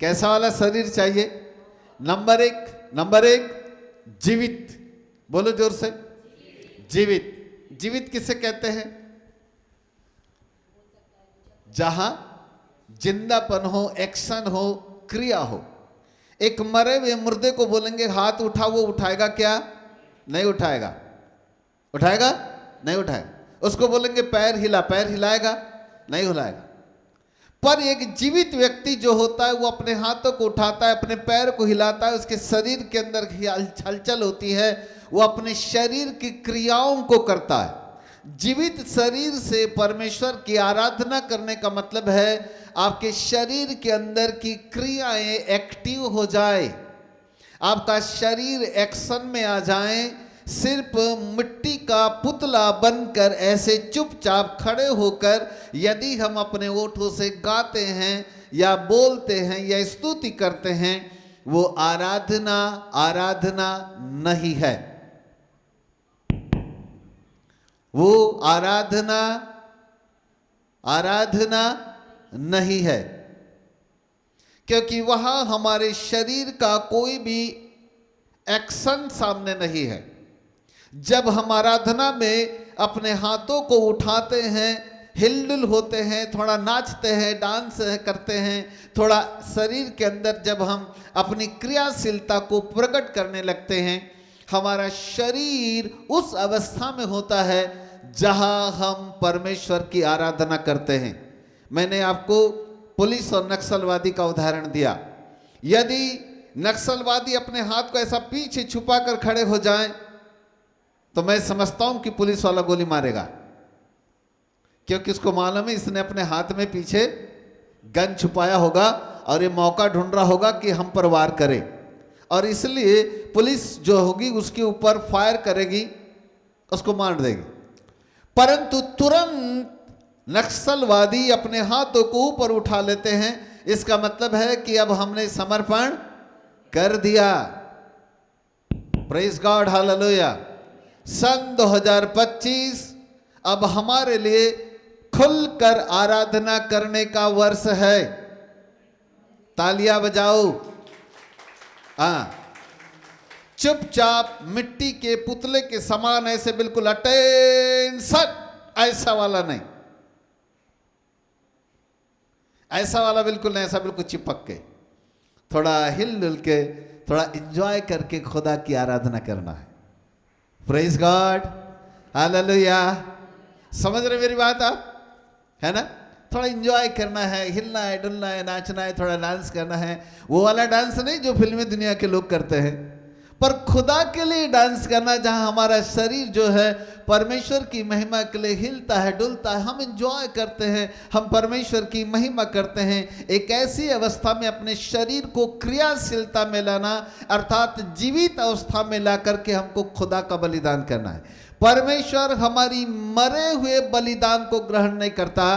कैसा वाला शरीर चाहिए? नंबर एक जीवित। बोलो जोर से, जीवित। जीवित किसे कहते हैं? जहां जिंदापन हो, एक्शन हो, क्रिया हो। एक मरे हुए मुर्दे को बोलेंगे हाथ उठा, वो उठाएगा क्या? नहीं उठाएगा। उठाएगा? नहीं उठाएगा। उसको बोलेंगे पैर हिला, पैर हिलाएगा? नहीं हिलाएगा। पर एक जीवित व्यक्ति जो होता है वो अपने हाथों को उठाता है, अपने पैर को हिलाता है, उसके शरीर के अंदर हलचल होती है, वो अपने शरीर की क्रियाओं को करता है। जीवित शरीर से परमेश्वर की आराधना करने का मतलब है आपके शरीर के अंदर की क्रियाएं एक्टिव हो जाए, आपका शरीर एक्शन में आ जाए। सिर्फ मिट्टी का पुतला बनकर ऐसे चुपचाप खड़े होकर यदि हम अपने ओठों से गाते हैं या बोलते हैं या स्तुति करते हैं, वो आराधना नहीं है। वो आराधना नहीं है, क्योंकि वहां हमारे शरीर का कोई भी एक्शन सामने नहीं है। जब हम आराधना में अपने हाथों को उठाते हैं, हिलडुल होते हैं, थोड़ा नाचते हैं, डांस करते हैं, थोड़ा शरीर के अंदर जब हम अपनी क्रियाशीलता को प्रकट करने लगते हैं, हमारा शरीर उस अवस्था में होता है जहां हम परमेश्वर की आराधना करते हैं। मैंने आपको पुलिस और नक्सलवादी का उदाहरण दिया। यदि नक्सलवादी अपने हाथ को ऐसा पीछे छुपा कर खड़े हो जाएं, तो मैं समझता हूं कि पुलिस वाला गोली मारेगा, क्योंकि उसको मालूम है इसने अपने हाथ में पीछे गन छुपाया होगा और ये मौका ढूंढ रहा होगा कि हम पर वार करे, और इसलिए पुलिस जो होगी उसके ऊपर फायर करेगी, उसको मार देगी। परंतु तुरंत नक्सलवादी अपने हाथों को ऊपर उठा लेते हैं। इसका मतलब है कि अब हमने समर्पण कर दिया। Praise God, hallelujah. सन 2025 अब हमारे लिए खुलकर आराधना करने का वर्ष है। तालियां बजाओ। चुपचाप मिट्टी के पुतले के समान ऐसे बिल्कुल अटेंशन, ऐसा वाला नहीं, ऐसा वाला बिल्कुल नहीं, ऐसा बिल्कुल चिपक के, थोड़ा हिल के, थोड़ा एंजॉय करके खुदा की आराधना करना है। Praise God, hallelujah. समझ रहे मेरी बात आप? है ना? थोड़ा एंजॉय करना है, हिलना है, डुलना है, नाचना है, थोड़ा डांस करना है। वो वाला डांस नहीं जो फिल्मी दुनिया के लोग करते हैं, पर खुदा के लिए डांस करना, जहां हमारा शरीर जो है परमेश्वर की महिमा के लिए हिलता है, डुलता है। हम एंजॉय करते हैं, हम परमेश्वर की महिमा करते हैं। एक ऐसी अवस्था में अपने शरीर को क्रियाशीलता में लाना, अर्थात जीवित अवस्था में ला करके हमको खुदा का बलिदान करना है। परमेश्वर हमारी मरे हुए बलिदान को ग्रहण नहीं करता,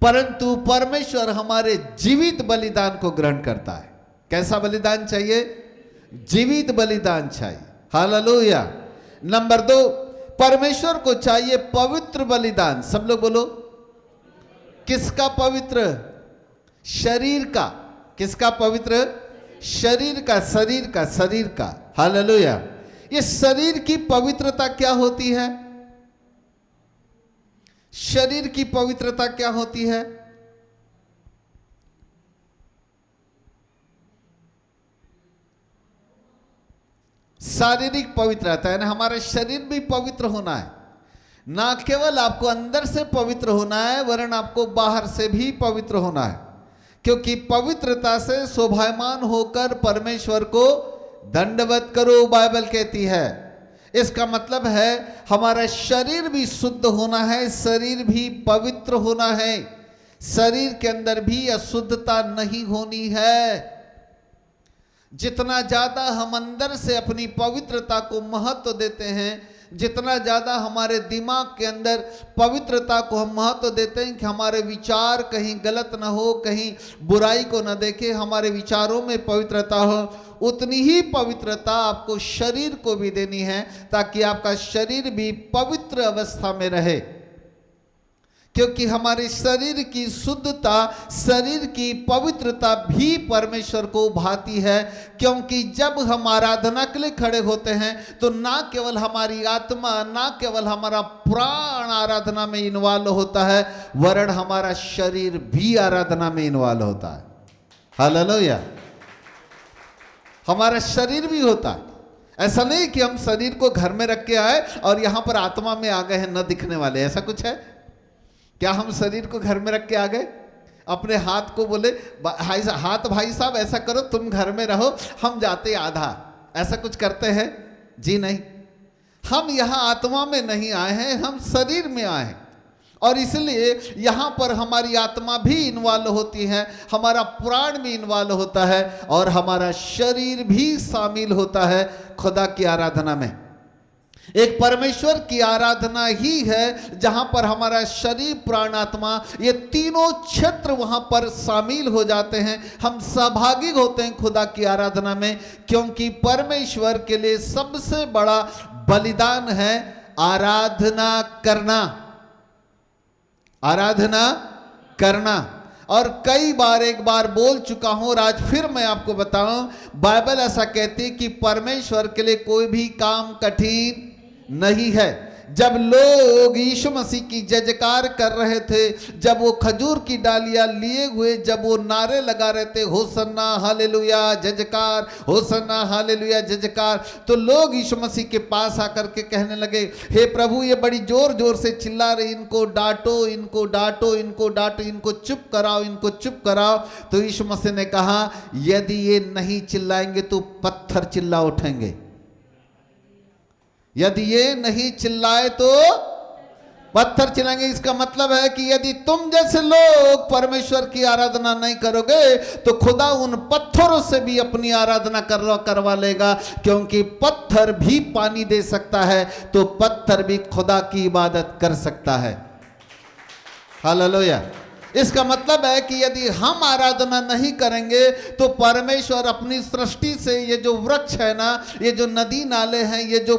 परंतु परमेश्वर हमारे जीवित बलिदान को ग्रहण करता है। कैसा बलिदान चाहिए? जीवित बलिदान चाहिए। हालेलुया। नंबर 2, परमेश्वर को चाहिए पवित्र बलिदान। सब लोग बोलो, किसका पवित्र? शरीर का। किसका पवित्र? शरीर का, शरीर का। हालेलुया। ये शरीर की पवित्रता क्या होती है? शरीर की पवित्रता क्या होती है? शारीरिक पवित्रता है ना, हमारा शरीर भी पवित्र होना है। ना केवल आपको अंदर से पवित्र होना है, वरन आपको बाहर से भी पवित्र होना है, क्योंकि पवित्रता से शोभायमान होकर परमेश्वर को दंडवत करो, बाइबल कहती है। इसका मतलब है हमारा शरीर भी शुद्ध होना है, शरीर भी पवित्र होना है, शरीर के अंदर भी अशुद्धता नहीं होनी है। जितना ज्यादा हम अंदर से अपनी पवित्रता को महत्व देते हैं, जितना ज़्यादा हमारे दिमाग के अंदर पवित्रता को हम महत्व देते हैं कि हमारे विचार कहीं गलत ना हो, कहीं बुराई को ना देखे, हमारे विचारों में पवित्रता हो, उतनी ही पवित्रता आपको शरीर को भी देनी है, ताकि आपका शरीर भी पवित्र अवस्था में रहे। क्योंकि हमारे शरीर की शुद्धता, शरीर की पवित्रता भी परमेश्वर को भाती है। क्योंकि जब हम आराधना के लिए खड़े होते हैं तो ना केवल हमारी आत्मा, ना केवल हमारा प्राण आराधना में इन्वॉल्व होता है, वरन हमारा शरीर भी आराधना में इन्वॉल्व होता है। हालेलुया। हमारा शरीर भी होता है। ऐसा नहीं कि हम शरीर को घर में रख के आए और यहां पर आत्मा में आ गए हैं न दिखने वाले, ऐसा कुछ है क्या? हम शरीर को घर में रख के आ गए, अपने हाथ को बोले हाथ भाई साहब ऐसा करो, तुम घर में रहो, हम जाते आधा, ऐसा कुछ करते हैं? जी नहीं। हम यहां आत्मा में नहीं आए हैं, हम शरीर में आए हैं। और इसलिए यहाँ पर हमारी आत्मा भी इन्वॉल्व होती है, हमारा प्राण भी इन्वॉल्व होता है और हमारा शरीर भी शामिल होता है खुदा की आराधना में। एक परमेश्वर की आराधना ही है जहाँ पर हमारा शरीर, प्राण, आत्मा, ये तीनों क्षेत्र वहाँ पर शामिल हो जाते हैं। हम सहभागी होते हैं खुदा की आराधना में, क्योंकि परमेश्वर के लिए सबसे बड़ा बलिदान है आराधना करना, आराधना करना। और कई बार, एक बार बोल चुका हूं और आज फिर मैं आपको बताऊं, बाइबल ऐसा कहती है कि परमेश्वर के लिए कोई भी काम कठिन नहीं है। जब लोग यीशु मसीह की जय जयकार कर रहे थे, जब वो खजूर की डालियां लिए हुए, जब वो नारे लगा रहे थे होसन्ना हालेलुया जय जयकार, होसन्ना हालेलुया जय जयकार, तो लोग यीशु मसीह के पास आकर के कहने लगे, हे प्रभु ये बड़ी जोर जोर से चिल्ला रहे, इनको डांटो, इनको डांटो, इनको डांटो, इनको चुप कराओ, इनको चुप कराओ। तो यीशु मसीह ने कहा, यदि ये नहीं चिल्लाएंगे तो पत्थर चिल्ला उठेंगे। यदि ये नहीं चिल्लाए तो पत्थर चिल्लाएंगे। इसका मतलब है कि यदि तुम जैसे लोग परमेश्वर की आराधना नहीं करोगे तो खुदा उन पत्थरों से भी अपनी आराधना करवा लेगा, क्योंकि पत्थर भी पानी दे सकता है तो पत्थर भी खुदा की इबादत कर सकता है। हालेलुया। इसका मतलब है कि यदि हम आराधना नहीं करेंगे तो परमेश्वर अपनी सृष्टि से, ये जो वृक्ष है ना, ये जो नदी नाले हैं, ये जो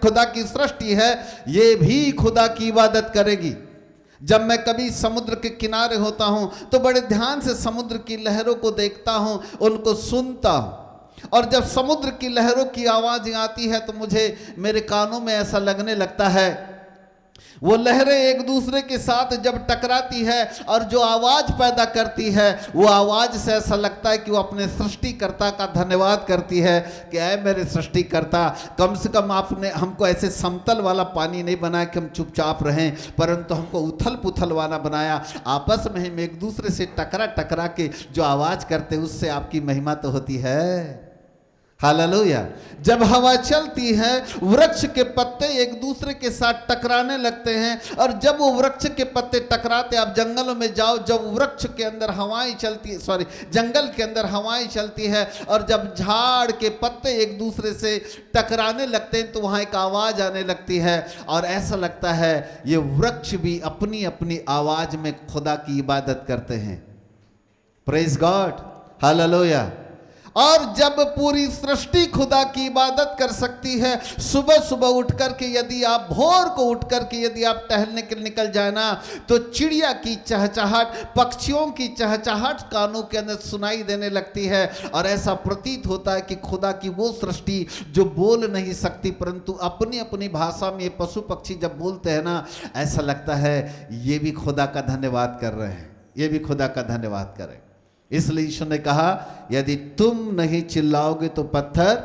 खुदा की सृष्टि है, ये भी खुदा की इबादत करेगी। जब मैं कभी समुद्र के किनारे होता हूं तो बड़े ध्यान से समुद्र की लहरों को देखता हूं, उनको सुनता हूं, और जब समुद्र की लहरों की आवाज़ आती है तो मुझे, मेरे कानों में ऐसा लगने लगता है, वो लहरें एक दूसरे के साथ जब टकराती है और जो आवाज़ पैदा करती है, वो आवाज़ से ऐसा लगता है कि वो अपने सृष्टिकर्ता का धन्यवाद करती है कि ऐ मेरे सृष्टिकर्ता, कम से कम आपने हमको ऐसे समतल वाला पानी नहीं बनाया कि हम चुपचाप रहें, परंतु हमको उथल पुथल वाला बनाया। आपस में हम एक दूसरे से टकरा टकरा के जो आवाज़ करते, उससे आपकी महिमा तो होती है। हालेलुया। जब हवा चलती है, वृक्ष के पत्ते एक दूसरे के साथ टकराने लगते हैं, और जब वो वृक्ष के पत्ते टकराते, आप जंगलों में जाओ, जब वृक्ष के अंदर हवाएं चलती, जंगल के अंदर हवाएं चलती है, और जब झाड़ के पत्ते एक दूसरे से टकराने लगते हैं तो वहाँ एक आवाज़ आने लगती है, और ऐसा लगता है ये वृक्ष भी अपनी अपनी आवाज़ में खुदा की इबादत करते हैं। Praise God. हालेलुया। और जब पूरी सृष्टि खुदा की इबादत कर सकती है, सुबह सुबह उठ करके, यदि आप भोर को उठ करके यदि आप टहलने के निकल जाए ना, तो चिड़िया की चहचहाट, पक्षियों की चहचहाट कानों के अंदर सुनाई देने लगती है, और ऐसा प्रतीत होता है कि खुदा की वो सृष्टि जो बोल नहीं सकती, परंतु अपनी अपनी भाषा में ये पशु पक्षी जब बोलते हैं ना, ऐसा लगता है ये भी खुदा का धन्यवाद कर रहे हैं, ये भी खुदा का धन्यवाद करें। इसलिए यीशु ने कहा, यदि तुम नहीं चिल्लाओगे तो पत्थर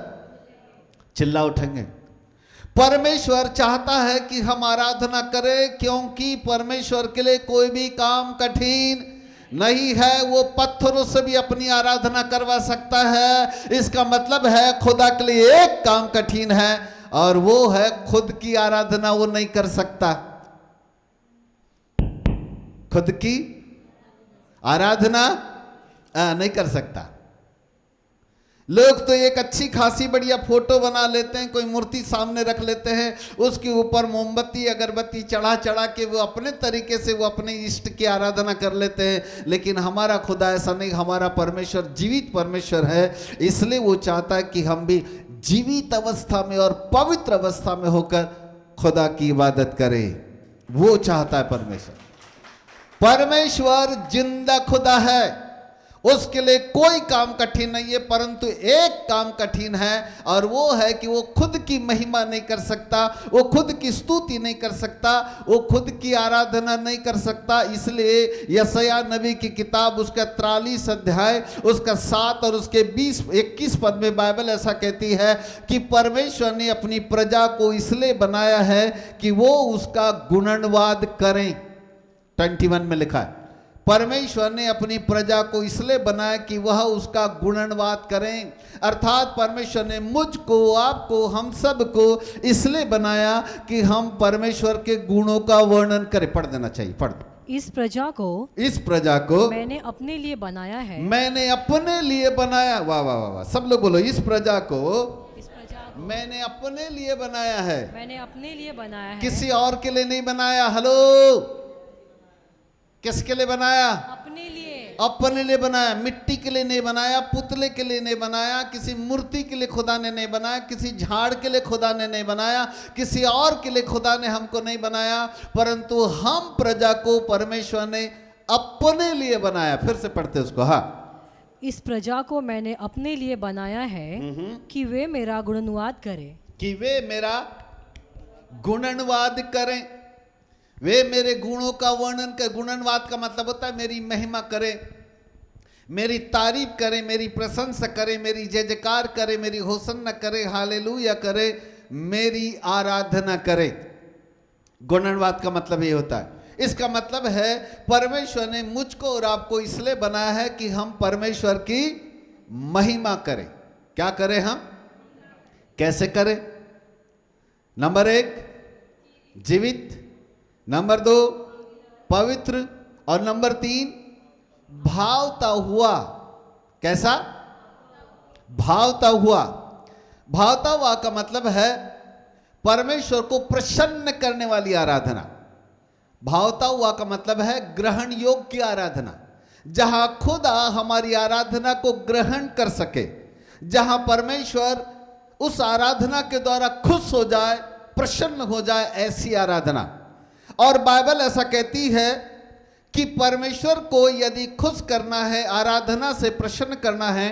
चिल्ला उठेंगे। परमेश्वर चाहता है कि हम आराधना करें, क्योंकि परमेश्वर के लिए कोई भी काम कठिन नहीं है। वो पत्थरों से भी अपनी आराधना करवा सकता है। इसका मतलब है खुदा के लिए एक काम कठिन है, और वो है खुद की आराधना वो नहीं कर सकता। खुद की आराधना नहीं कर सकता। लोग तो एक अच्छी खासी बढ़िया फोटो बना लेते हैं, कोई मूर्ति सामने रख लेते हैं, उसके ऊपर मोमबत्ती अगरबत्ती चढ़ा चढ़ा के वो अपने तरीके से वो अपने इष्ट की आराधना कर लेते हैं। लेकिन हमारा खुदा ऐसा नहीं, हमारा परमेश्वर जीवित परमेश्वर है, इसलिए वो चाहता है कि हम भी जीवित अवस्था में और पवित्र अवस्था में होकर खुदा की इबादत करें। वो चाहता है परमेश्वर। परमेश्वर जिंदा खुदा है, उसके लिए कोई काम कठिन नहीं है, परंतु एक काम कठिन है और वो है कि वो खुद की महिमा नहीं कर सकता, वो खुद की स्तुति नहीं कर सकता, वो खुद की आराधना नहीं कर सकता। इसलिए यशायाह नबी की किताब उसका 43 अध्याय उसका 7 और उसके 21 पद में बाइबल ऐसा कहती है कि परमेश्वर ने अपनी प्रजा को इसलिए बनाया है कि वो उसका गुणनवाद करें। 21 में लिखा है, परमेश्वर ने अपनी प्रजा को इसलिए बनाया कि वह उसका गुणनवाद करें। अर्थात परमेश्वर ने मुझको, आपको, हम सब को इसलिए बनाया कि हम परमेश्वर के गुणों का वर्णन करें। पढ़ देना चाहिए, पढ़ दो। इस प्रजा को मैंने अपने लिए बनाया है। मैंने अपने लिए बनाया। वाह वाह वाह वाह, सब लोग बोलो, इस प्रजा को मैंने अपने लिए बनाया है। मैंने अपने लिए बनाया है, किसी और के लिए नहीं बनाया। हेलो, किसके लिए बनाया? अपने लिए। अपने लिए बनाया, मिट्टी के लिए नहीं बनाया, पुतले के लिए नहीं बनाया, किसी मूर्ति के लिए खुदा ने नहीं बनाया, किसी झाड़ के लिए खुदा ने नहीं बनाया, किसी और के लिए खुदा ने हमको नहीं बनाया, परंतु हम प्रजा को परमेश्वर ने अपने लिए बनाया। फिर से पढ़ते उसको। हाँ, इस प्रजा को मैंने अपने लिए बनाया है कि वे मेरा गुणनवाद करें। कि वे मेरा गुणनवाद करें, वे मेरे गुणों का वर्णन कर। गुणनवाद का मतलब होता है मेरी महिमा करें, मेरी तारीफ करें, मेरी प्रशंसा करें, मेरी जय जयकार करें, मेरी होसन्ना करें, हालेलुया करें, मेरी आराधना करें। गुणनवाद का मतलब ये होता है। इसका मतलब है परमेश्वर ने मुझको और आपको इसलिए बनाया है कि हम परमेश्वर की महिमा करें। क्या करें हम? कैसे करें? नंबर 1 जीवित, नंबर 2 पवित्र, और नंबर 3 भावता हुआ। कैसा? भावता हुआ। भावता हुआ का मतलब है परमेश्वर को प्रसन्न करने वाली आराधना। भावता हुआ का मतलब है ग्रहण योग्य आराधना, जहां खुदा हमारी आराधना को ग्रहण कर सके, जहां परमेश्वर उस आराधना के द्वारा खुश हो जाए, प्रसन्न हो जाए, ऐसी आराधना। और बाइबल ऐसा कहती है कि परमेश्वर को यदि खुश करना है, आराधना से प्रसन्न करना है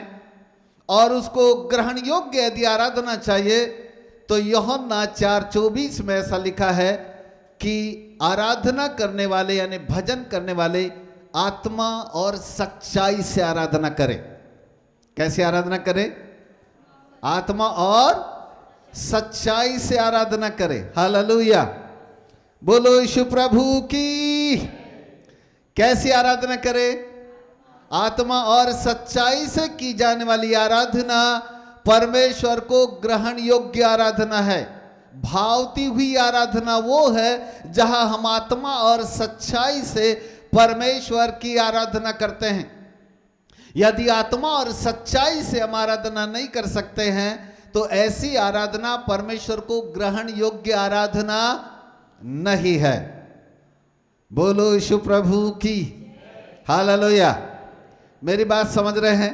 और उसको ग्रहण योग्य यदि आराधना चाहिए, तो यूहन्ना 4:24 में ऐसा लिखा है कि आराधना करने वाले यानी भजन करने वाले आत्मा और सच्चाई से आराधना करें। कैसे आराधना करें? आत्मा और सच्चाई से आराधना करें। हालेलुया, बोलो यीशु प्रभु की। कैसी आराधना करें? आत्मा और सच्चाई से की जाने वाली आराधना परमेश्वर को ग्रहण योग्य आराधना है। भावती हुई आराधना वो है जहां हम आत्मा और सच्चाई से परमेश्वर की आराधना करते हैं। यदि आत्मा और सच्चाई से हम आराधना नहीं कर सकते हैं तो ऐसी आराधना परमेश्वर को ग्रहण योग्य आराधना नहीं है। बोलो यीशु प्रभु की। हालेलुया, मेरी बात समझ रहे हैं?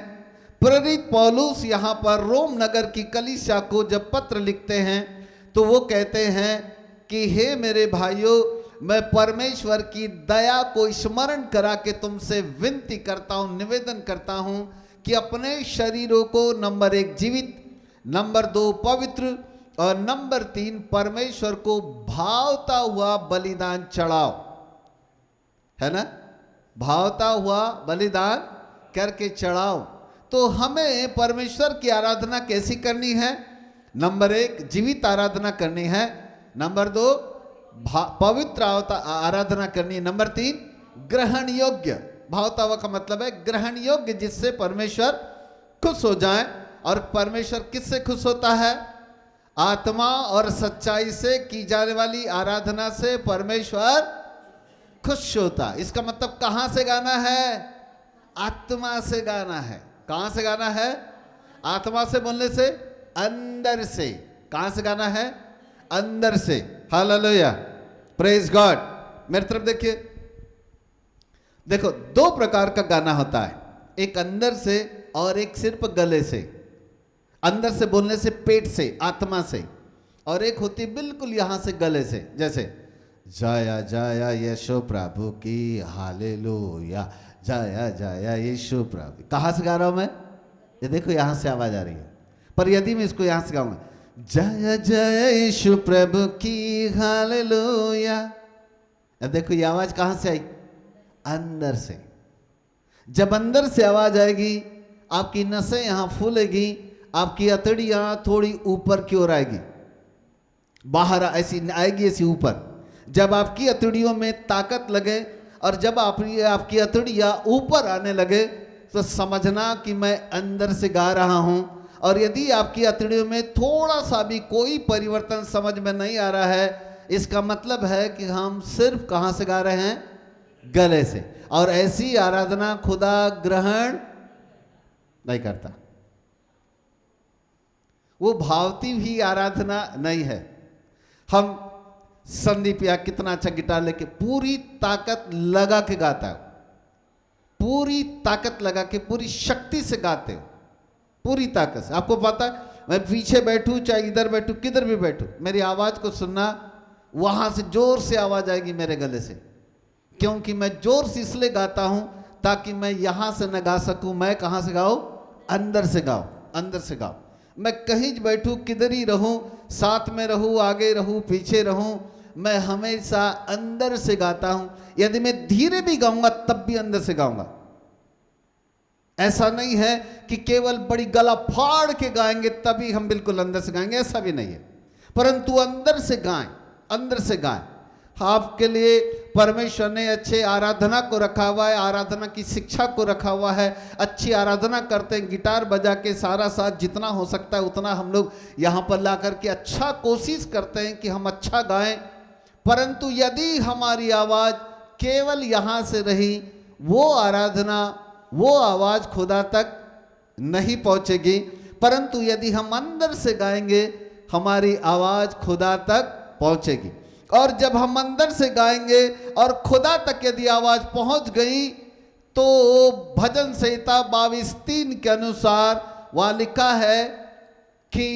प्रेरित पौलुस यहाँ पर रोम नगर की कलीसिया को जब पत्र लिखते हैं तो वो कहते हैं कि हे मेरे भाइयों, मैं परमेश्वर की दया को स्मरण करा के तुमसे विनती करता हूँ, निवेदन करता हूँ कि अपने शरीरों को नंबर 1 जीवित, नंबर 2 पवित्र और नंबर 3 परमेश्वर को भावता हुआ बलिदान चढ़ाओ। है ना? भावता हुआ बलिदान करके चढ़ाओ। तो हमें परमेश्वर की आराधना कैसी करनी है? नंबर 1 जीवित आराधना करनी है, नंबर 2 पवित्र आराधना करनी है, नंबर 3 ग्रहण योग्य। भावता हुआ का मतलब है ग्रहण योग्य, जिससे परमेश्वर खुश हो जाए। और परमेश्वर किससे खुश होता है? आत्मा और सच्चाई से की जाने वाली आराधना से परमेश्वर खुश होता है। इसका मतलब कहां से गाना है? आत्मा से गाना है। कहां से गाना है? आत्मा से बोलने से, अंदर से। कहां से गाना है? अंदर से। Hallelujah, praise God. मेरी तरफ देखिए, देखो 2 प्रकार का गाना होता है, एक अंदर से और एक सिर्फ गले से। अंदर से बोलने से पेट से, आत्मा से, और एक होती बिल्कुल यहां से गले से। जैसे जय जय यीशु प्रभु की, हालेलुया, जय जय यीशु प्रभु। कहाँ से गा रहा हूँ मैं? ये देखो यहाँ से आवाज आ रही है, पर यदि मैं इसको यहाँ से गाऊंगा, जय जय यीशु प्रभु की, हालेलुया, अब देखो ये आवाज कहाँ से आई? अंदर से। जब अंदर से आवाज आएगी, आपकी नसें यहाँ फूलेगी, आपकी अतड़ियाँ थोड़ी ऊपर की ओर आएगी, बाहर ऐसी आएगी, ऐसी ऊपर। जब आपकी अतड़ियों में ताकत लगे और जब आपकी अतड़ियाँ ऊपर आने लगे, तो समझना कि मैं अंदर से गा रहा हूँ। और यदि आपकी अतड़ियों में थोड़ा सा भी कोई परिवर्तन समझ में नहीं आ रहा है, इसका मतलब है कि हम सिर्फ कहाँ से गा रहे हैं? गले से। और ऐसी आराधना खुदा ग्रहण नहीं करता, वो भावती भी आराधना नहीं है। हम संदीप या कितना अच्छा गिटार लेके पूरी ताकत लगा के गाता है, पूरी ताकत लगा के पूरी शक्ति से गाते हो, पूरी ताकत से। आपको पता है, मैं पीछे बैठूं चाहे इधर बैठूं, किधर भी बैठूं, मेरी आवाज को सुनना, वहां से जोर से आवाज आएगी मेरे गले से, क्योंकि मैं जोर से इसलिए गाता हूं ताकि मैं यहां से न गा सकूं। मैं कहां से गाऊं? अंदर से गाऊं, अंदर से गाऊं। मैं कहीं बैठूं, किधर ही रहूं, साथ में रहूं, आगे रहूं, पीछे रहूं, मैं हमेशा अंदर से गाता हूं। यदि मैं धीरे भी गाऊंगा तब भी अंदर से गाऊंगा। ऐसा नहीं है कि केवल बड़ी गला फाड़ के गाएंगे तभी हम बिल्कुल अंदर से गाएंगे, ऐसा भी नहीं है, परंतु अंदर से गाएं, अंदर से गाएं। आपके लिए परमेश्वर ने अच्छे आराधना को रखा हुआ है, आराधना की शिक्षा को रखा हुआ है। अच्छी आराधना करते हैं, गिटार बजा के सारा साथ जितना हो सकता है उतना हम लोग यहाँ पर ला करके अच्छा कोशिश करते हैं कि हम अच्छा गाएं। परंतु यदि हमारी आवाज़ केवल यहाँ से रही, वो आराधना, वो आवाज़ खुदा तक नहीं पहुँचेगी। परंतु यदि हम अंदर से गाएंगे, हमारी आवाज़ खुदा तक पहुँचेगी। और जब हम अंदर से गाएंगे और खुदा तक यदि आवाज़ पहुँच गई, तो भजन संहिता 22:3 के अनुसार वहाँ लिखा है कि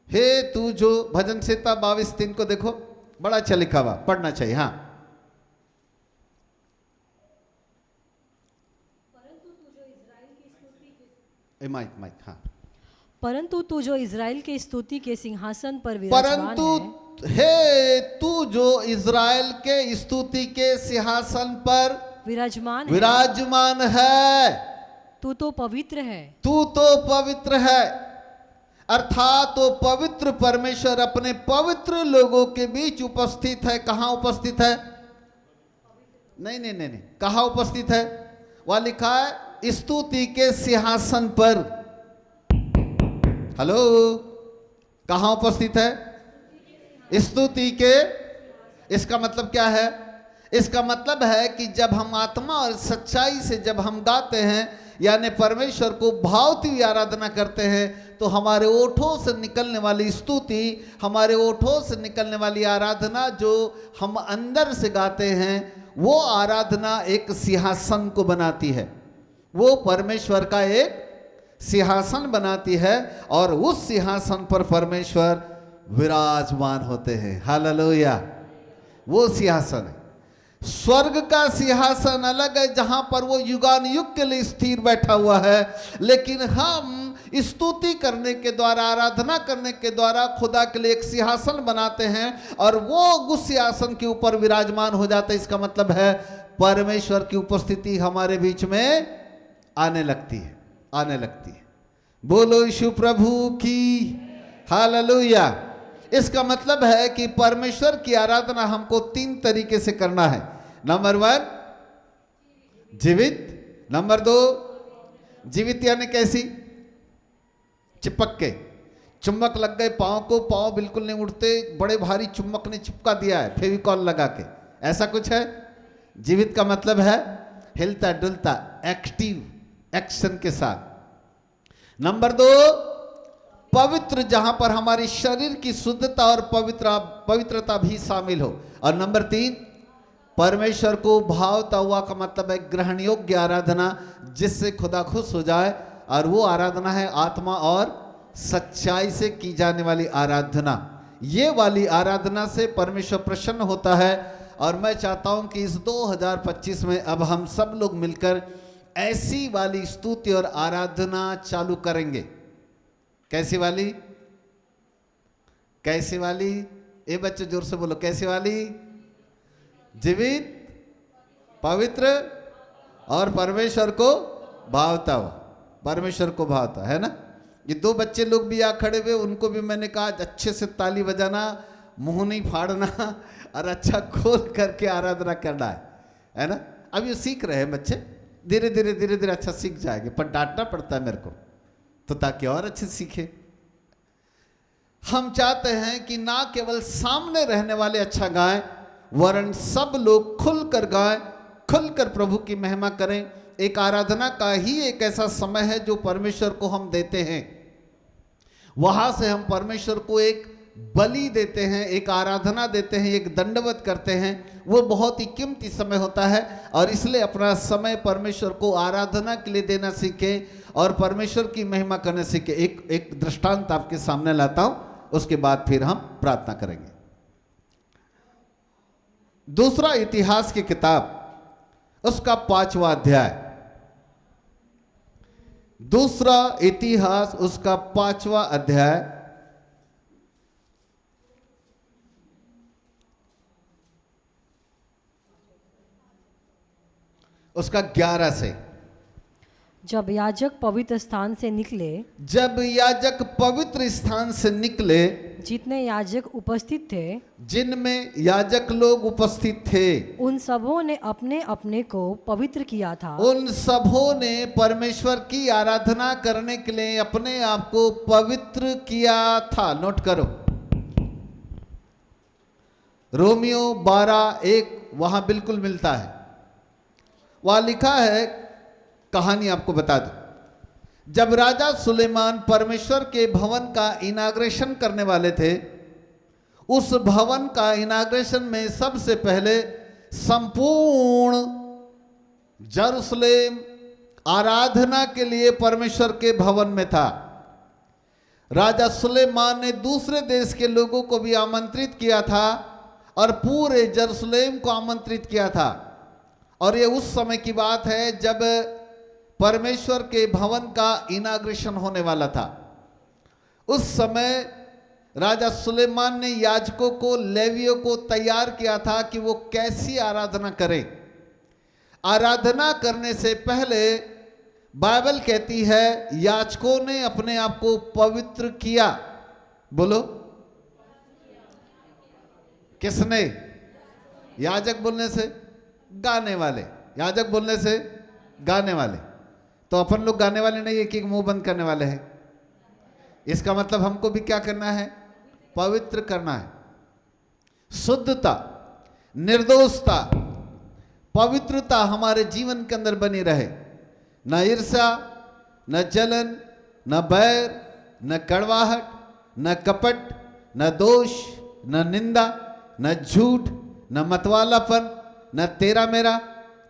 हे तू जो, भजन संहिता 22:3 को देखो, बड़ा अच्छा लिखा हुआ, पढ़ना चाहिए। हाँ, माइक माइक, हाँ। परंतु तू जो इज़राइल के स्तुति के सिंहासन पर विराजमान परंतु हे तू जो इज़राइल के स्तुति के सिंहासन पर विराजमान है, तू तो पवित्र है, तू तो पवित्र है। अर्थात तो पवित्र परमेश्वर अपने पवित्र लोगों के बीच उपस्थित है। कहाँ उपस्थित है? नहीं नहीं नहीं नहीं, कहाँ उपस्थित है? वह लिखा है स्तुति के सिंहासन पर। हेलो, कहाँ उपस्थित है? स्तुति के। इसका मतलब क्या है? इसका मतलब है कि जब हम आत्मा और सच्चाई से जब हम गाते हैं, यानी परमेश्वर को भावती हुई आराधना करते हैं, तो हमारे ओठों से निकलने वाली स्तुति, हमारे ओठों से निकलने वाली आराधना जो हम अंदर से गाते हैं, वो आराधना एक सिंहासन को बनाती है। वो परमेश्वर का एक सिंहासन बनाती है और उस सिंहासन पर परमेश्वर विराजमान होते हैं। हालेलुया। वो सिंहासन है। स्वर्ग का सिंहासन अलग है, जहां पर वो युगान युग के लिए स्थिर बैठा हुआ है। लेकिन हम स्तुति करने के द्वारा, आराधना करने के द्वारा खुदा के लिए एक सिंहासन बनाते हैं और वो उस सिंहासन के ऊपर विराजमान हो जाते हैं। इसका मतलब है परमेश्वर की उपस्थिति हमारे बीच में आने लगती है, आने लगती है। बोलो यीशु प्रभु की, हालेलुया। इसका मतलब है कि परमेश्वर की आराधना हमको 3 तरीके से करना है। नंबर 1 जीवित, नंबर 2 जीवित यानी कैसी? चिपक के, चुम्बक लग गए पाँव को, पाँव बिल्कुल नहीं उठते, बड़े भारी चुम्बक ने चिपका दिया है फेविकॉल लगा के, ऐसा कुछ है। जीवित का मतलब है हिलता डुलता, एक्टिव एक्शन के साथ। नंबर 2 पवित्र, जहां पर हमारी शरीर की शुद्धता और पवित्रता भी शामिल हो। और नंबर 3 परमेश्वर को भावता हुआ, का मतलब है ग्रहण योग्य आराधना, जिससे खुदा खुश हो जाए। और वो आराधना है आत्मा और सच्चाई से की जाने वाली आराधना। ये वाली आराधना से परमेश्वर प्रसन्न होता है। और मैं चाहता हूं कि इस 2025 में अब हम सब लोग मिलकर ऐसी वाली स्तुति और आराधना चालू करेंगे। कैसी वाली? कैसी वाली? ए बच्चे जोर से बोलो, कैसी वाली? जीवित, पवित्र और परमेश्वर को भावता हो। परमेश्वर को भावता है ना। ये दो बच्चे लोग भी यहाँ खड़े हुए, उनको भी मैंने कहा अच्छे से ताली बजाना, मुंह नहीं फाड़ना और अच्छा खोल करके आराधना करना है ना। अब ये सीख रहे हैं बच्चे, धीरे धीरे अच्छा सीख जाएंगे, पर डांटना पड़ता है मेरे को तो, ताकि और अच्छे सीखे। हम चाहते हैं कि ना केवल सामने रहने वाले अच्छा गाएं, वरन सब लोग खुलकर गाएं, खुलकर प्रभु की महिमा करें। एक आराधना का ही एक ऐसा समय है जो परमेश्वर को हम देते हैं। वहां से हम परमेश्वर को एक बलि देते हैं, एक आराधना देते हैं, एक दंडवत करते हैं। वो बहुत ही कीमती समय होता है और इसलिए अपना समय परमेश्वर को आराधना के लिए देना सीखें और परमेश्वर की महिमा करने सीखें। एक दृष्टांत आपके सामने लाता हूं, उसके बाद फिर हम प्रार्थना करेंगे। दूसरा इतिहास की किताब, उसका 5वां अध्याय। दूसरा इतिहास उसका 5वां अध्याय, उसका 11 से। जब याजक पवित्र स्थान से निकले, जब याजक पवित्र स्थान से निकले, जितने याजक उपस्थित थे, जिनमें याजक लोग उपस्थित थे, उन सबों ने अपने अपने को पवित्र किया था। उन सबों ने परमेश्वर की आराधना करने के लिए अपने आप को पवित्र किया था। नोट करो, रोमियो 12:1 वहां बिल्कुल मिलता है। वहां लिखा है, कहानी आपको बता दूं। जब राजा सुलेमान परमेश्वर के भवन का इनाग्रेशन करने वाले थे, उस भवन का इनाग्रेशन में सबसे पहले संपूर्ण यरूशलेम आराधना के लिए परमेश्वर के भवन में था। राजा सुलेमान ने दूसरे देश के लोगों को भी आमंत्रित किया था और पूरे यरूशलेम को आमंत्रित किया था। और ये उस समय की बात है जब परमेश्वर के भवन का इनाग्रेशन होने वाला था। उस समय राजा सुलेमान ने याजकों को, लेवियों को तैयार किया था कि वो कैसी आराधना करें। आराधना करने से पहले बाइबल कहती है याजकों ने अपने आप को पवित्र किया। बोलो, किसने? याजक बोलने से गाने वाले, याजक बोलने से गाने वाले। तो अपन लोग गाने वाले नहीं है कि मुंह बंद करने वाले हैं। इसका मतलब हमको भी क्या करना है? पवित्र करना है। शुद्धता, निर्दोषता, पवित्रता हमारे जीवन के अंदर बनी रहे। न ईर्ष्या, न जलन, न बैर, न कड़वाहट, न कपट, न दोष, न निंदा, न झूठ, न मतवालापन, न तेरा मेरा,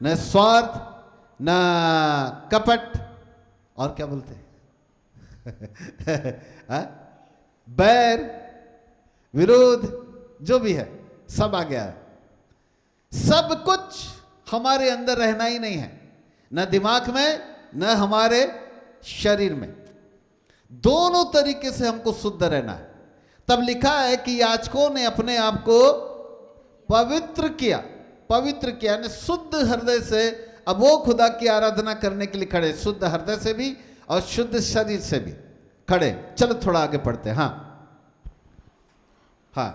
न स्वार्थ, न कपट, और क्या बोलते हैं बैर, विरोध, जो भी है सब आ गया है। सब कुछ हमारे अंदर रहना ही नहीं है, न दिमाग में न हमारे शरीर में। दोनों तरीके से हमको शुद्ध रहना है। तब लिखा है कि याजकों ने अपने आप को पवित्र किया। पवित्र किया यानी शुद्ध हृदय से अब वो खुदा की आराधना करने के लिए खड़े, शुद्ध हृदय से भी और शुद्ध शरीर से भी खड़े। चलो थोड़ा आगे पढ़ते हैं। हाँ,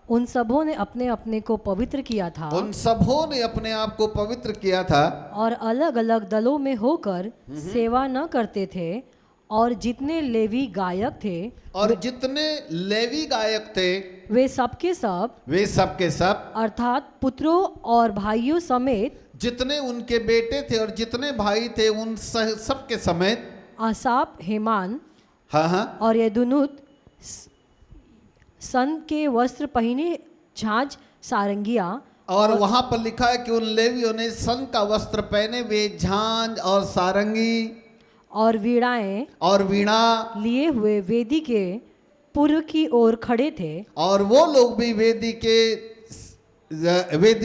उन सबों ने अपने अपने को पवित्र किया था। उन सबों ने अपने आप को पवित्र किया था और अलग अलग दलों में होकर सेवा न करते थे। और जितने लेवी गायक थे, और जितने लेवी गायक थे, वे सबके सब अर्थात पुत्रों और भाइयों समेत, जितने उनके बेटे थे और जितने भाई थे उन सबके समेत, आसाप, हेमान, हाँ, और यदुनुत सन के वस्त्र पहने, झांझ, सारंगिया। और वहां पर लिखा है कि उन लेवियों ने सन का वस्त्र पहने, वे झांझ और सारंगी और वीणाएं और वीणा लिए हुए वेदी के पूर्व की ओर खड़े थे और वो लोग भी वेदी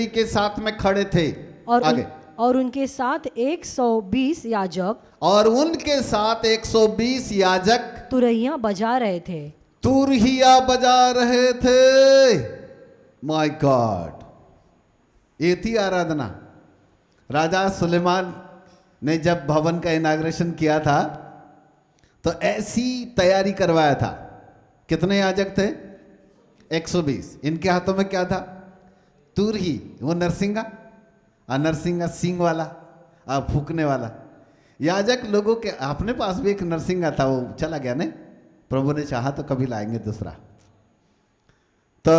के साथ में खड़े थे। आगे और उनके साथ 120 याजक और उनके साथ 120 याजक तुरहियां बजा रहे थे। तुरहिया बजा रहे थे। माय गॉड, ये थी आराधना। राजा सुलेमान ने जब भवन का इनाग्रेशन किया था तो ऐसी तैयारी करवाया था। कितने याजक थे? 120। इनके हाथों में क्या था? तुरही, वो नरसिंगा, नरसिंगा सींग वाला, फूकने वाला। याजक लोगों के अपने पास भी एक नरसिंगा था, वो चला गया नहीं, प्रभु ने चाहा तो कभी लाएंगे दूसरा। तो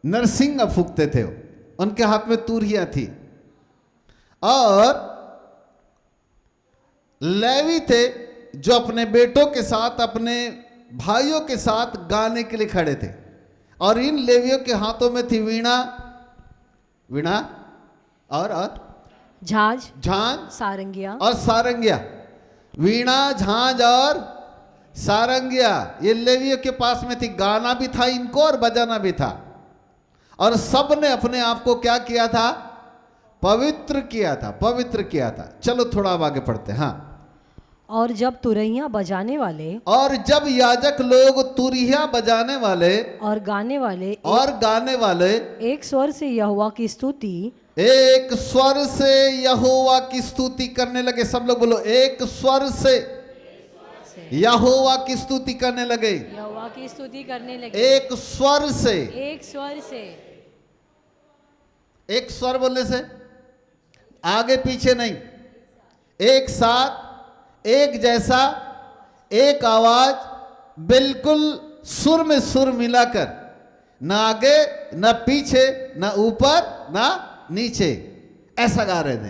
नरसिंगा फूकते थे वो, उनके हाथ में तुरहिया थी। और लेवी थे जो अपने बेटों के साथ, अपने भाइयों के साथ गाने के लिए खड़े थे। और इन लेवियों के हाथों में थी वीणा, वीणा और झांझ, सारंगिया और सारंगिया। वीणा, झांझ और सारंगिया ये लेवियों के पास में थी। गाना भी था इनको और बजाना भी था। और सब ने अपने आप को क्या किया था? पवित्र किया था, पवित्र किया था। चलो थोड़ा अब आगे पढ़ते हैं। हाँ, और जब तुरहियां बजाने वाले और जब याजक लोग तुरहिया बजाने वाले और गाने वाले एक स्वर से यहोवा की स्तुति, एक स्वर से यहोवा की स्तुति करने लगे। सब लोग बोलो, एक स्वर से यहोवा की स्तुति करने लगे। यहोवा की स्तुति करने लगे। एक स्वर से, एक स्वर से, एक स्वर बोलने से आगे पीछे नहीं, एक साथ, एक जैसा, एक आवाज, बिल्कुल सुर में सुर मिलाकर, ना आगे ना पीछे, ना ऊपर ना नीचे, ऐसा गा रहे थे।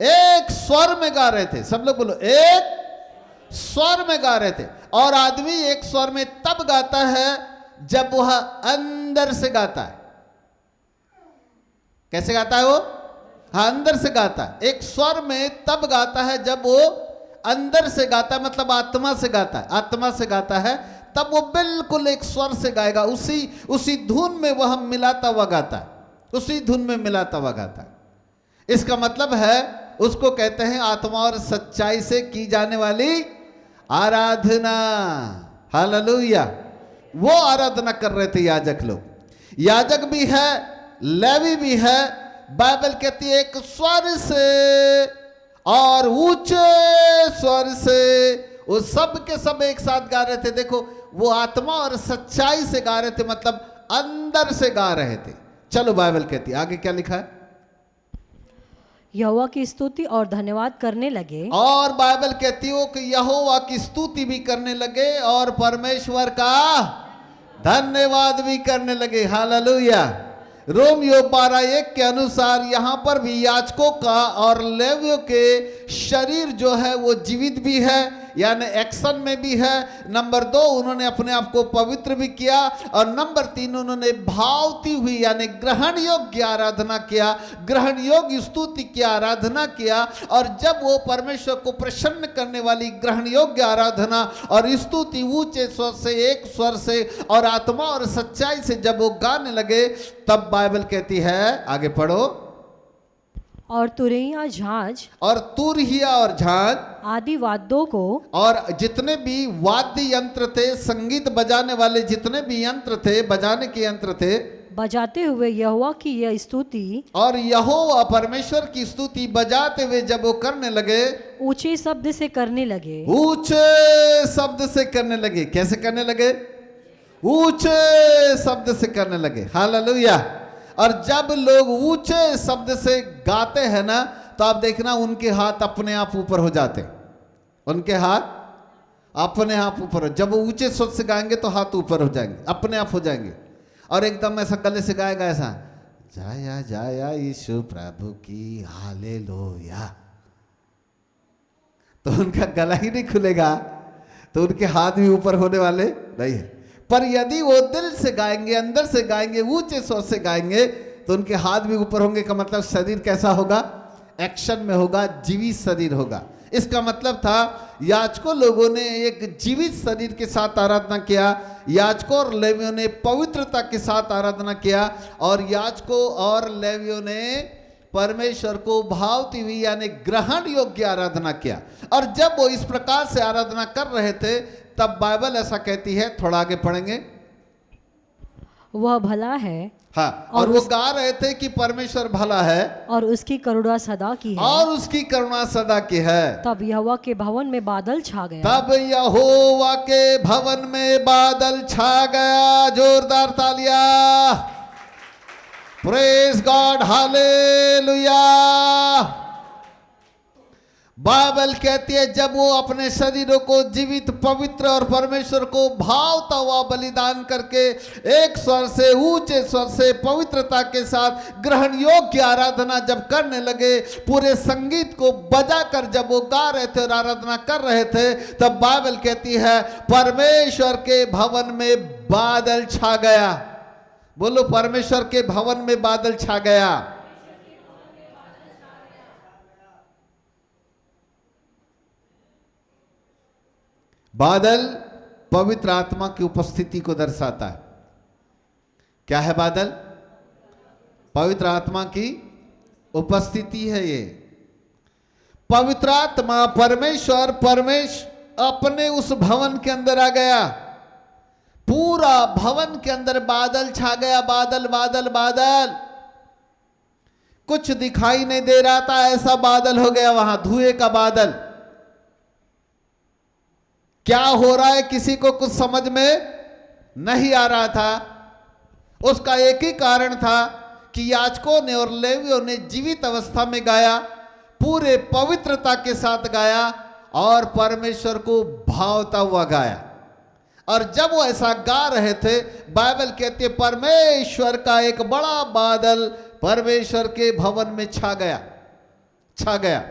एक स्वर में गा रहे थे। सब लोग बोलो, एक स्वर में गा रहे थे। और आदमी एक स्वर में तब गाता है जब वह अंदर से गाता है। कैसे गाता है वो? हाँ, अंदर से गाता है। एक स्वर में तब गाता है जब वो अंदर से गाता है, मतलब आत्मा से गाता है। आत्मा से गाता है तब वो बिल्कुल एक स्वर से गाएगा। उसी धुन में वह मिलाता हुआ गाता है, उसी धुन में मिलाता हुआ गाता है। इसका मतलब है, उसको कहते हैं आत्मा और सच्चाई से की जाने वाली आराधना। हालेलुया। वो आराधना कर रहे थे याजक लोग। याजक भी है, लेवी भी है। बाइबल कहती है एक स्वर से और ऊंचे स्वर से, वो सब के सब एक साथ गा रहे थे। देखो, वो आत्मा और सच्चाई से गा रहे थे, मतलब अंदर से गा रहे थे। चलो बाइबल कहती है, आगे क्या लिखा है? यहोवा की स्तुति और धन्यवाद करने लगे। और बाइबल कहती हो कि यहोवा की स्तुति भी करने लगे और परमेश्वर का धन्यवाद भी करने लगे। हालेलुया। रोमियो 12:1 के अनुसार यहाँ पर भी याजकों का और लेवियों के शरीर जो है वो जीवित भी है, यानी एक्शन में भी है। नंबर 2, उन्होंने अपने आप को पवित्र भी किया। और नंबर 3, उन्होंने भावती हुई यानी ग्रहण योग्य आराधना किया, ग्रहण योग्य स्तुति की आराधना किया। और जब वो परमेश्वर को प्रसन्न करने वाली ग्रहण योग्य आराधना और स्तुति ऊंचे स्वर से, एक स्वर से और आत्मा और सच्चाई से जब वो गाने लगे, तब बाइबल कहती है, आगे पढ़ो, और तुरहिया, झांझ और तुरहिया और झांझ आदि वाद्यों को, और जितने भी वाद्य यंत्र थे, संगीत बजाने वाले जितने भी यंत्र थे, बजाने के यंत्र थे, बजाते हुए यहोवा की यह स्तुति, और यहोवा परमेश्वर की स्तुति बजाते हुए जब वो करने लगे, ऊंचे शब्द से करने लगे। ऊंचे शब्द से करने लगे। कैसे करने लगे? ऊंचे शब्द से करने लगे। हालेलुया। और जब लोग ऊंचे शब्द से गाते हैं ना, तो आप देखना उनके हाथ अपने आप ऊपर हो जाते, उनके हाथ अपने आप ऊपर। जब वो ऊंचे स्वर से गाएंगे तो हाथ ऊपर हो जाएंगे, अपने आप हो जाएंगे। और एकदम ऐसा गले से गाएगा, ऐसा जाया जाया यीशु प्रभु की, हालेलुया। तो उनका गला ही नहीं खुलेगा, तो उनके हाथ भी ऊपर होने वाले नहीं है। पर यदि वो दिल से गाएंगे, अंदर से गाएंगे, ऊंचे स्वर से गाएंगे, तो उनके हाथ भी ऊपर होंगे। का मतलब शरीर कैसा होगा? एक्शन में होगा, जीवित शरीर होगा। इसका मतलब था याजकों लोगों ने एक जीवित शरीर के साथ आराधना किया, याजकों और लेवियों ने पवित्रता के साथ आराधना किया, और याजकों और लेवियों ने परमेश्वर को भावती हुई यानी ग्रहण योग्य आराधना किया। और जब वो इस प्रकार से आराधना कर रहे थे तब बाइबल ऐसा कहती है, थोड़ा आगे पढ़ेंगे, वह भला है हाँ, और वो गा रहे थे कि परमेश्वर भला है और उसकी करुणा सदा की है, और उसकी करुणा सदा की है। तब यहोवा के भवन में बादल छा गया। तब यहोवा के भवन में बादल छा गया। जोरदार तालियां। Praise God, hallelujah. बाइबल कहती है जब वो अपने शरीरों को जीवित, पवित्र और परमेश्वर को भावता हुआ बलिदान करके एक स्वर से, ऊंचे स्वर से, पवित्रता के साथ ग्रहण योग्य आराधना जब करने लगे, पूरे संगीत को बजाकर जब वो गा रहे थे और आराधना कर रहे थे, तब बाइबल कहती है परमेश्वर के भवन में बादल छा गया। बोलो, परमेश्वर के भवन में बादल छा गया। बादल पवित्र आत्मा की उपस्थिति को दर्शाता है। क्या है बादल? पवित्र आत्मा की उपस्थिति है। ये पवित्र आत्मा परमेश्वर अपने उस भवन के अंदर आ गया। पूरा भवन के अंदर बादल छा गया। बादल बादल बादल, कुछ दिखाई नहीं दे रहा था, ऐसा बादल हो गया वहां, धुएं का बादल। क्या हो रहा है किसी को कुछ समझ में नहीं आ रहा था। उसका एक ही कारण था कि याजकों ने और लेवियों ने जीवित अवस्था में गाया, पूरे पवित्रता के साथ गाया और परमेश्वर को भावता हुआ गाया। और जब वो ऐसा गा रहे थे, बाइबल कहती है परमेश्वर का एक बड़ा बादल परमेश्वर के भवन में छा गया।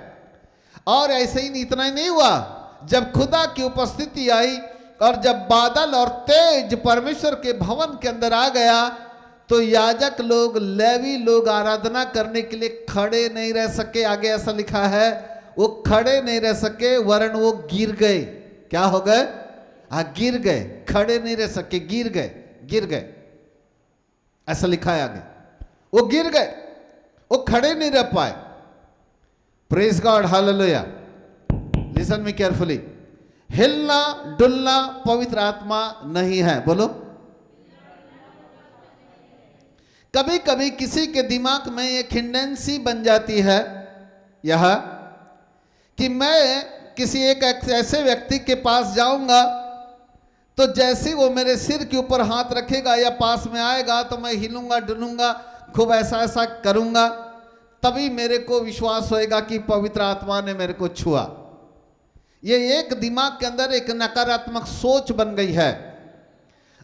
और ऐसे ही इतना ही नहीं हुआ, जब खुदा की उपस्थिति आई और जब बादल और तेज परमेश्वर के भवन के अंदर आ गया, तो याजक लोग, लेवी लोग आराधना करने के लिए खड़े नहीं रह सके। आगे ऐसा लिखा है, वो खड़े नहीं रह सके वरन वो गिर गए। क्या हो गए? हाँ, गिर गए। खड़े नहीं रह सके, गिर गए। ऐसा लिखा है आगे, वो गिर गए, वो खड़े नहीं रह पाए। Praise God, hallelujah. Listen me carefully. हिलना डुलना पवित्र आत्मा नहीं है। बोलो, कभी कभी किसी के दिमाग में एक हिंडेंसी बन जाती है यह कि मैं किसी एक ऐसे व्यक्ति के पास जाऊंगा तो जैसे वो मेरे सिर के ऊपर हाथ रखेगा या पास में आएगा तो मैं हिलूंगा डुलूंगा, खूब ऐसा करूंगा, तभी मेरे को विश्वास होएगा कि पवित्र आत्मा ने मेरे को छुआ। ये एक दिमाग के अंदर एक नकारात्मक सोच बन गई है।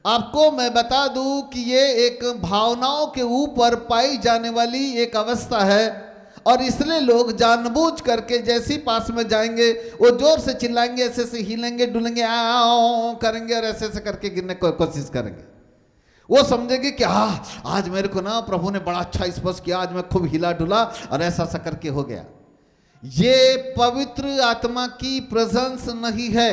आपको मैं बता दूं कि ये एक भावनाओं के ऊपर पाई जाने वाली एक अवस्था है, और इसलिए लोग जानबूझ करके जैसे ही पास में जाएंगे वो जोर से चिल्लाएंगे, ऐसे से हिलेंगे डुलेंगे, आओ करेंगे और ऐसे ऐसे करके गिरने की कोशिश करेंगे। वो समझेंगे कि हाँ, आज मेरे को ना प्रभु ने बड़ा अच्छा स्पर्श किया, आज मैं खूब हिला डुला और ऐसा ऐसा करके हो गया। ये पवित्र आत्मा की प्रेजेंस नहीं है।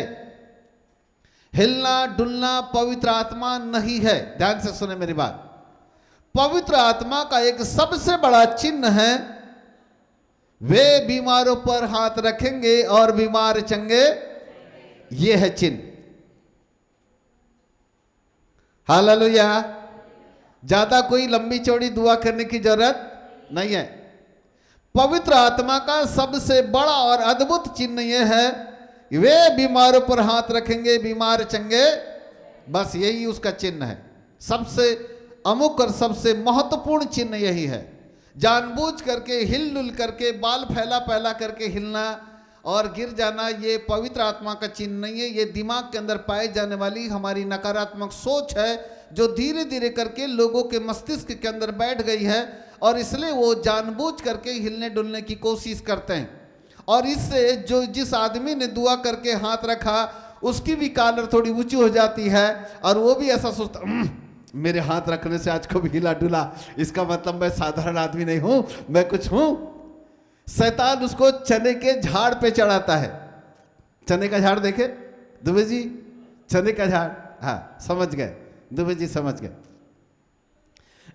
हिलना डुलना पवित्र आत्मा नहीं है। ध्यान से सुने मेरी बात। पवित्र आत्मा का एक सबसे बड़ा चिन्ह है, वे बीमारों पर हाथ रखेंगे और बीमार चंगे। ये है चिन्ह। हालेलुया। ज्यादा कोई लंबी चौड़ी दुआ करने की जरूरत नहीं है। पवित्र आत्मा का सबसे बड़ा और अद्भुत चिन्ह यह है, वे बीमारों पर हाथ रखेंगे, बीमार चंगे। बस यही उसका चिन्ह है। सबसे अमुक और सबसे महत्वपूर्ण चिन्ह यही है। जानबूझ करके हिलडुल करके बाल फैला करके हिलना और गिर जाना, ये पवित्र आत्मा का चिन्ह नहीं है। ये दिमाग के अंदर पाई जाने वाली हमारी नकारात्मक सोच है, जो धीरे धीरे करके लोगों के मस्तिष्क के अंदर बैठ गई है, और इसलिए वो जानबूझ करके हिलने डुलने की कोशिश करते हैं। और इससे जिस आदमी ने दुआ करके हाथ रखा, उसकी भी कॉलर थोड़ी ऊंची हो जाती है, और वो भी ऐसा सोचता, मेरे हाथ रखने से आज को भी हिला डुला, इसका मतलब मैं साधारण आदमी नहीं हूं, मैं कुछ हूं। शैतान उसको चने के झाड़ पे चढ़ाता है। चने का झाड़ देखे दुबे जी, चने का झाड़, हाँ समझ गए दुबे जी, समझ गए।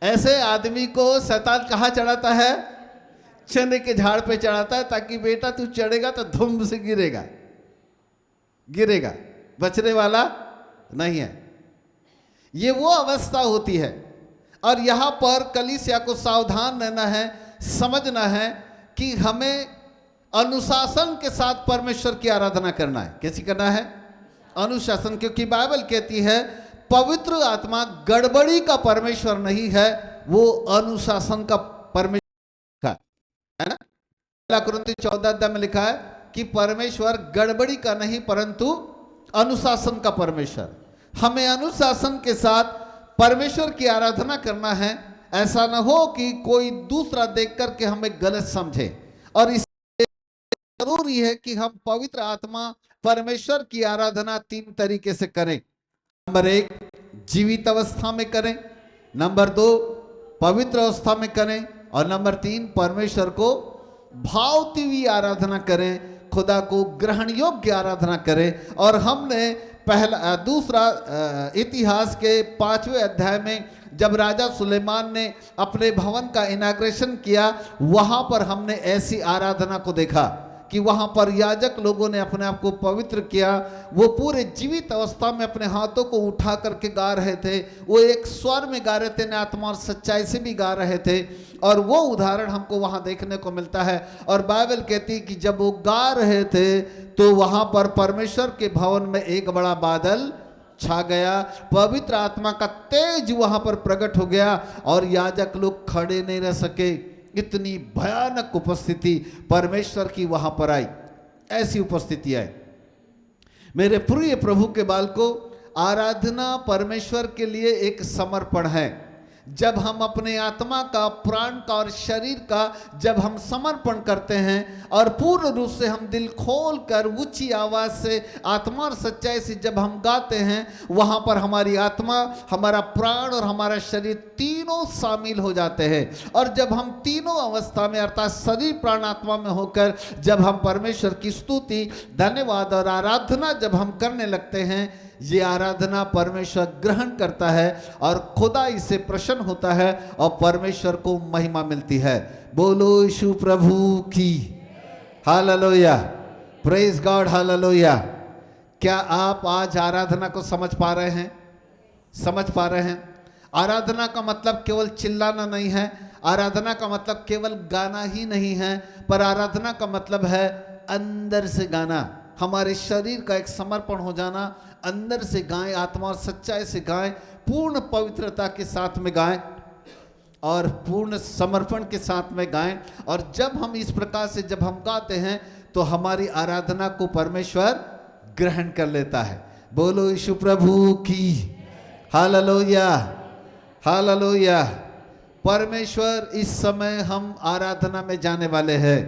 ऐसे आदमी को शैतान कहाँ चढ़ाता है? चने के झाड़ पे चढ़ाता है, ताकि बेटा तू चढ़ेगा तो धूम से गिरेगा, गिरेगा, बचने वाला नहीं है। ये वो अवस्था होती है। और यहां पर कलीसिया को सावधान रहना है, समझना है कि हमें अनुशासन के साथ परमेश्वर की आराधना करना है। कैसी करना है? अनुशासन, क्योंकि बाइबल कहती है पवित्र आत्मा गड़बड़ी का परमेश्वर नहीं है, वो अनुशासन का परमेश्वर है ना। 1 कुरिन्थी 14 अध्याय में लिखा है कि परमेश्वर गड़बड़ी का नहीं परंतु अनुशासन का परमेश्वर। हमें अनुशासन के साथ परमेश्वर की आराधना करना है। ऐसा न हो कि कोई दूसरा देख करके हमें गलत समझे। और इस जरूरी है कि हम पवित्र आत्मा परमेश्वर की आराधना 3 तरीके से करें। नंबर 1 जीवित अवस्था में करें, नंबर 2 पवित्र अवस्था में करें, और नंबर 3 परमेश्वर को भावती हुई आराधना करें, खुदा को ग्रहण योग्य आराधना करें। और हमने दूसरा इतिहास के 5वें अध्याय में जब राजा सुलेमान ने अपने भवन का इनाग्रेशन किया, वहां पर हमने ऐसी आराधना को देखा कि वहां पर याजक लोगों ने अपने आप को पवित्र किया। वो पूरे जीवित अवस्था में अपने हाथों को उठा करके गा रहे थे। वो एक स्वर में गा रहे थे, न आत्मा और सच्चाई से भी गा रहे थे। और वो उदाहरण हमको वहां देखने को मिलता है। और बाइबल कहती है कि जब वो गा रहे थे तो वहां पर परमेश्वर के भवन में एक बड़ा बादल छा गया, पवित्र आत्मा का तेज वहां पर प्रकट हो गया और याजक लोग खड़े नहीं रह सके। इतनी भयानक उपस्थिति परमेश्वर की वहां पर आई। ऐसी उपस्थिति आई। मेरे प्रिय प्रभु के बालकों, आराधना परमेश्वर के लिए एक समर्पण है। जब हम अपने आत्मा का, प्राण का और शरीर का जब हम समर्पण करते हैं और पूर्ण रूप से हम दिल खोल कर ऊंची आवाज से आत्मा और सच्चाई से जब हम गाते हैं, वहां पर हमारी आत्मा, हमारा प्राण और हमारा शरीर तीनों शामिल हो जाते हैं। और जब हम तीनों अवस्था में अर्थात शरीर, प्राण, आत्मा में होकर जब हम परमेश्वर की स्तुति, धन्यवाद और आराधना जब हम करने लगते हैं, ये आराधना परमेश्वर ग्रहण करता है और खुदा इससे प्रसन्न होता है और परमेश्वर को महिमा मिलती है। बोलो यीशु प्रभु की हालेलुया, प्रेज गॉड, हालेलुया। क्या आप आज आराधना को समझ पा रहे हैं? समझ पा रहे हैं? आराधना का मतलब केवल चिल्लाना नहीं है, आराधना का मतलब केवल गाना ही नहीं है, पर आराधना का मतलब है अंदर से गाना, हमारे शरीर का एक समर्पण हो जाना। अंदर से गाएं, आत्मा और सच्चाई से गाएं, पूर्ण पवित्रता के साथ में गाएं और पूर्ण समर्पण के साथ में गाएं। और जब हम इस प्रकार से जब हम गाते हैं तो हमारी आराधना को परमेश्वर ग्रहण कर लेता है। बोलो यीशु प्रभु की हालेलुया, हालेलुया। परमेश्वर, इस समय हम आराधना में जाने वाले हैं।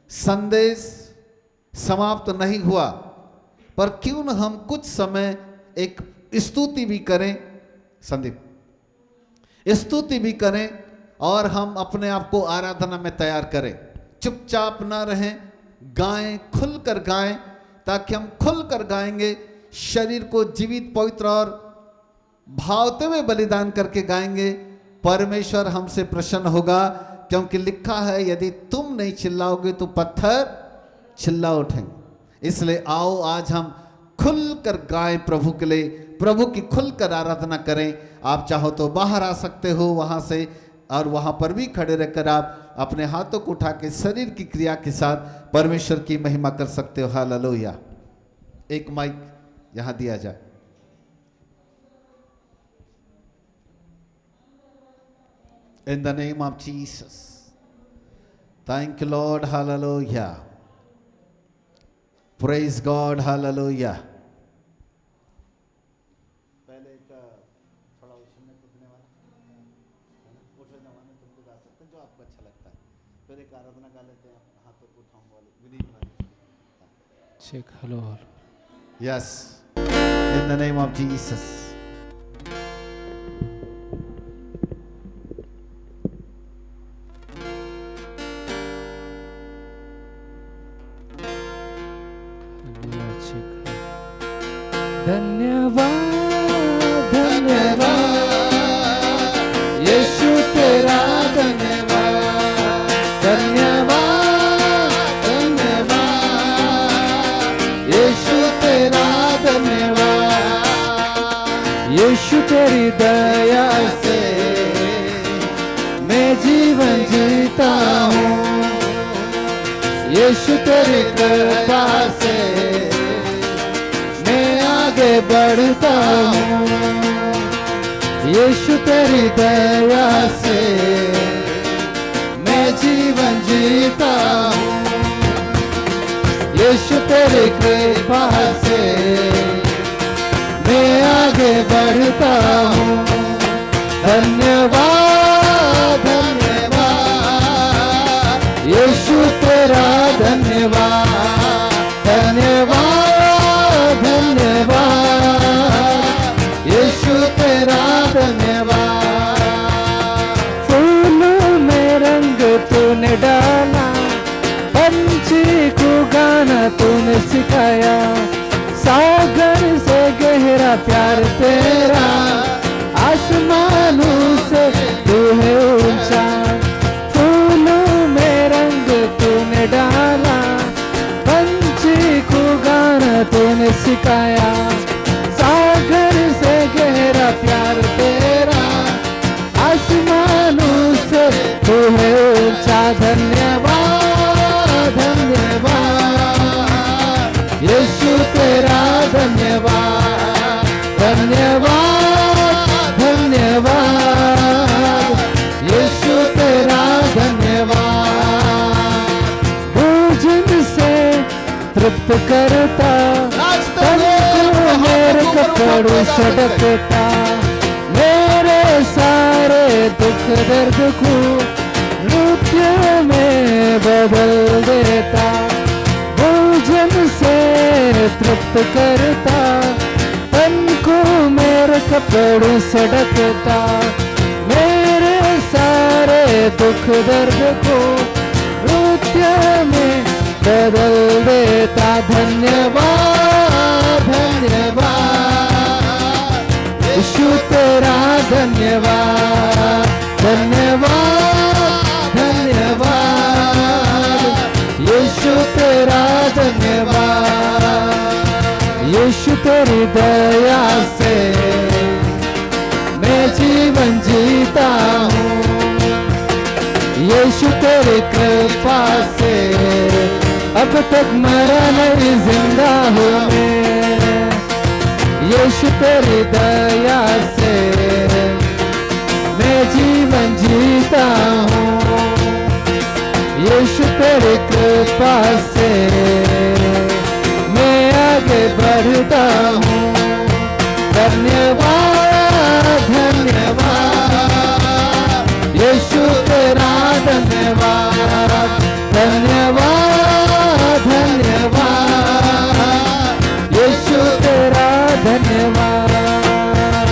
संदेश समाप्त नहीं हुआ, पर क्यों न हम कुछ समय एक स्तुति भी करें। संदीप, स्तुति भी करें और हम अपने आप को आराधना में तैयार करें। चुपचाप ना रहें, गाएं, खुलकर गाएं, ताकि हम खुलकर गाएंगे, शरीर को जीवित, पवित्र और भावते हुए बलिदान करके गाएंगे, परमेश्वर हमसे प्रसन्न होगा। क्योंकि लिखा है, यदि तुम नहीं चिल्लाओगे तो पत्थर चिल्ला उठेंगे। इसलिए आओ आज हम खुलकर गाएं प्रभु के लिए, प्रभु की खुलकर आराधना करें। आप चाहो तो बाहर आ सकते हो वहां से, और वहां पर भी खड़े रहकर आप अपने हाथों को उठा के शरीर की क्रिया के साथ परमेश्वर की महिमा कर सकते हो। हालेलुया। एक माइक यहां दिया जाए। In the name of Jesus. Thank you, Lord. Hallelujah. Praise God. Hallelujah. पहले एक थोड़ा उछलने कूदने वाला, उठे जमाने तुमको गा सकते हैं जो आपको अच्छा लगता है। फिर एक आराधना गा लेते हैं, हाथों को उठाऊं वाले विनीत वाले। Check. Hello. Yes. In the name of Jesus. धन्यवाद धन्यवाद यीशु तेरा धन्यवाद धन्यवाद धन्यवाद यीशु तेरा धन्यवाद यीशु तेरी दया से मैं जीवन जीता हूँ यीशु तेरी कृपा से मैं आगे बढ़ता हूँ यीशु तेरी दया से मैं जीवन जीता हूँ यीशु तेरी कृपा से मैं आगे बढ़ता हूँ धन्यवाद धन्यवाद यीशु तेरा धन्यवाद धन्यवाद धन्यवाद यीशु तेरा धन्यवाद फूलों में रंग तूने डाला पंछी को गाना तूने सिखाया सागर से गहरा प्यार तेरा आसमानों से तू है ऊंचा फूलों में रंग तूने डाला पंछी को गाना तूने सिखाया सागर से गहरा प्यार तेरा आसमानों से तू है ऊंचा धन्यवाद धन्यवाद यीशु तेरा धन्यवाद धन्यवाद धन्यवाद यीशु तेरा धन्यवाद भोजन से तृप्त करता मेरे कपड़ों से ढकता मेरे सारे दुख दर्द को नृत्य में बदल देता भोजन से तृप्त करता तन को मेरे कपड़ों से ढकता मेरे सारे दुख दर्द को नृत्य में बदल देता धन्यवाद धन्यवाद यीशु तेरा धन्यवाद धन्यवाद धन्यवाद यीशु तेरा धन्यवाद यीशु तेरी दया से मैं जीवन जीता हूँ यीशु तेरी कृपा से अब तक मरा नहीं जिंदा हूँ मैं यीशु तेरी दया से मैं जीवन जीता हूँ यीशु तेरी कृपा से मैं आगे बढ़ता हूँ धन्यवाद धन्यवाद यीशु तेरा धन्यवाद धन्यवाद धन्यवाद यीशु तेरा धन्यवाद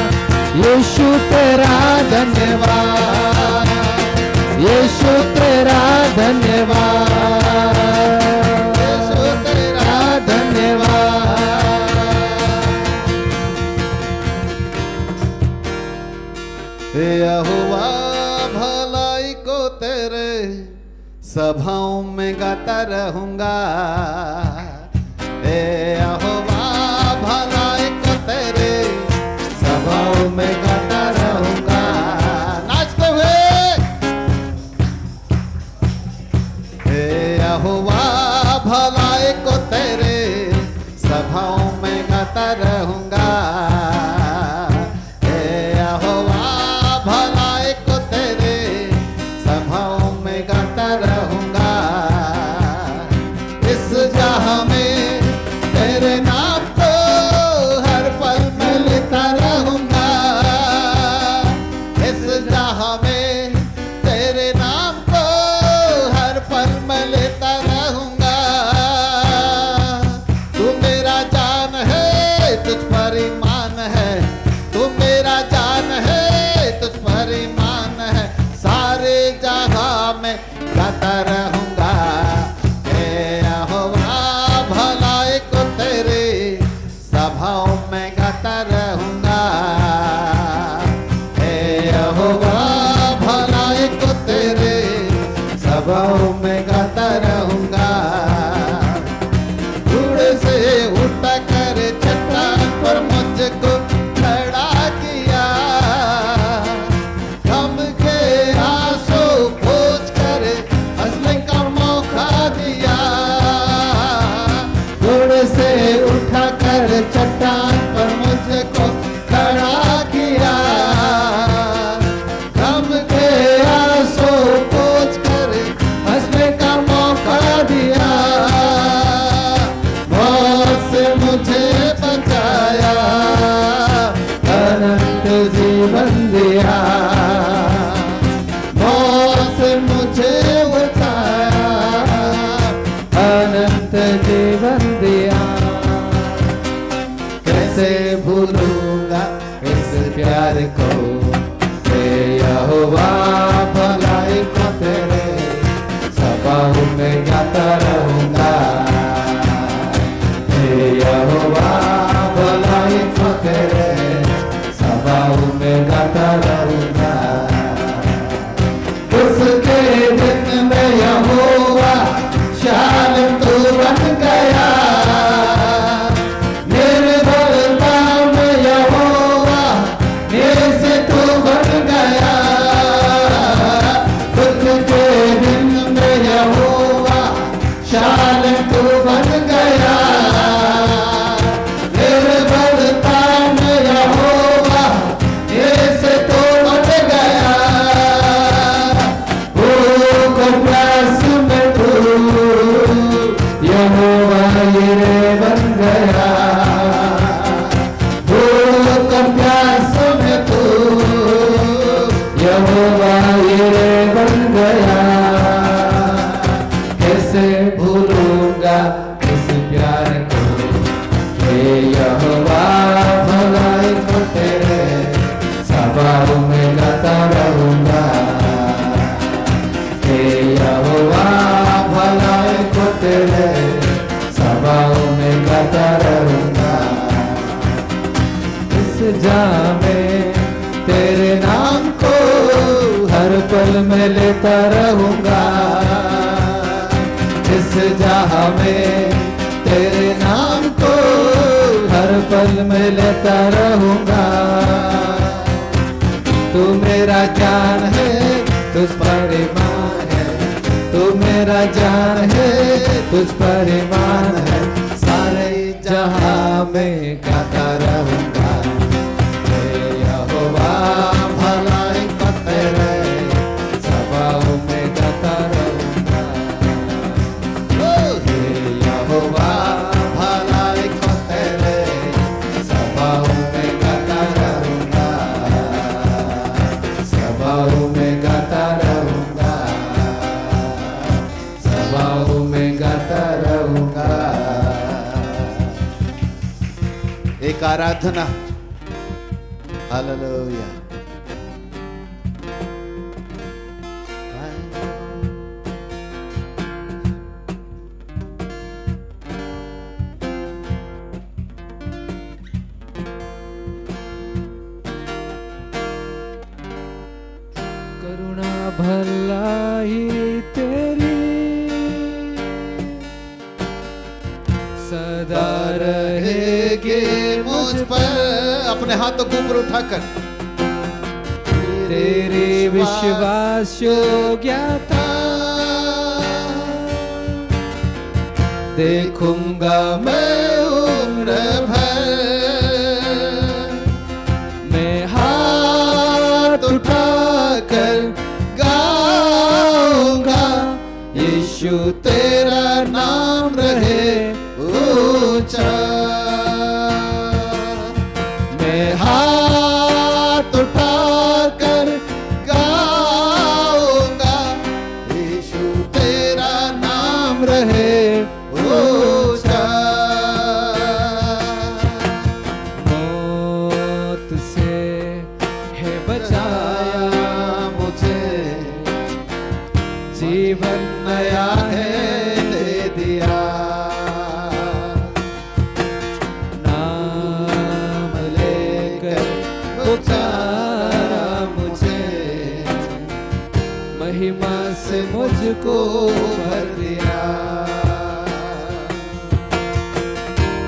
यीशु तेरा धन्यवाद यीशु तेरा धन्यवाद यीशु तेरा धन्यवाद यहोवा भलाई को तेरे सभाओं में गाता रहूंगा यहोवा भलाई को तेरे सभाओं में गाता रहूंगा नाचते हुए यहोवा भलाई को तेरे सभाओं में गाता रहूंगा यहोवा भलाई को तेरे सभाओं में गाता रहूंगा इस जहां में तेरे नाम को हर पल में लेता रहूंगा इस जहां में तेरे नाम को हर पल में लेता रहूंगा तू मेरा जान है तुझ पर ईमान है तू मेरा जान है तुझ पर ईमान है सारे जहां में गाता रहूंगा यहोवा भलाई को तेरे सभाओं में कर चट्टान पर मुझको खड़ा किया, गम के आंसू पोंछ कर हंसने का मौका दिया, मौत से मुझे बचाया, अनंत जीवन दिया, मौत से मुझे बचाया, अनंत जीवन दिया। कैसे भूलूंगा इस प्यार को, हे यहोवा भलाई को तेरे सबाओं में गाता रहूंगा, हे यहोवा भलाई को तेरे सबाओं में गाता रहूंगा। उसके दिन में यहोवा शालोम तू बन गया, निर्बलता में यहोवा मेरे से तू बन गया, दुख के दिन में यहोवा शालोम तू बन गया, निर्बलता में यहोवा मेरे से तू बन गया, प्यास में तू यहोवा यिरे बन गया, भूख प्यास में तू यहोवा यिरे बन गया। कैसे भूलूंगा इस प्यार को, हे यहोवा भलाई को तेरे सबाओं में गाता रहूंगा, हे यहोवा भलाई को तेरे सबाओं में गाता रहूंगा। इस जहां में तेरे नाम को हर पल में लेता रहूंगा, इस जहां में तेरे नाम को हर पल में लेता रहूंगा। तू मेरा जान है, तुझ पर ईमान है, तू मेरा जान है, तुझ पर ईमान है, सारे जहां में गाता रहूंगा, हे यहोवा भलाई को तेरे सबाओं में गाता रहूंगा, हे यहोवा भलाई को तेरे सबाओं में गाता रहूंगा, सबाओं में गाता रहूंगा, सबाओं में गाता रहूंगा। एक आराधना, हालेलुया। करुणा भलाई तेरी सदा रहेगी मुझ पर, अपने हाथों को ऊपर उठाकर, तेरी विश्वास योग्यता देखूंगा मैं उम्र भर, मैं हाथ उठाकर गाऊंगा, यीशु तेरा नाम रहे ऊंचा, मैं हाथ उठाकर गाऊंगा, यीशु तेरा नाम रहे ऊंचा। मौत से है बचाया मुझे, जीवन नया है दे दिया, नाम लेकर पुकारा मुझे, महिमा से मुझको भर दिया,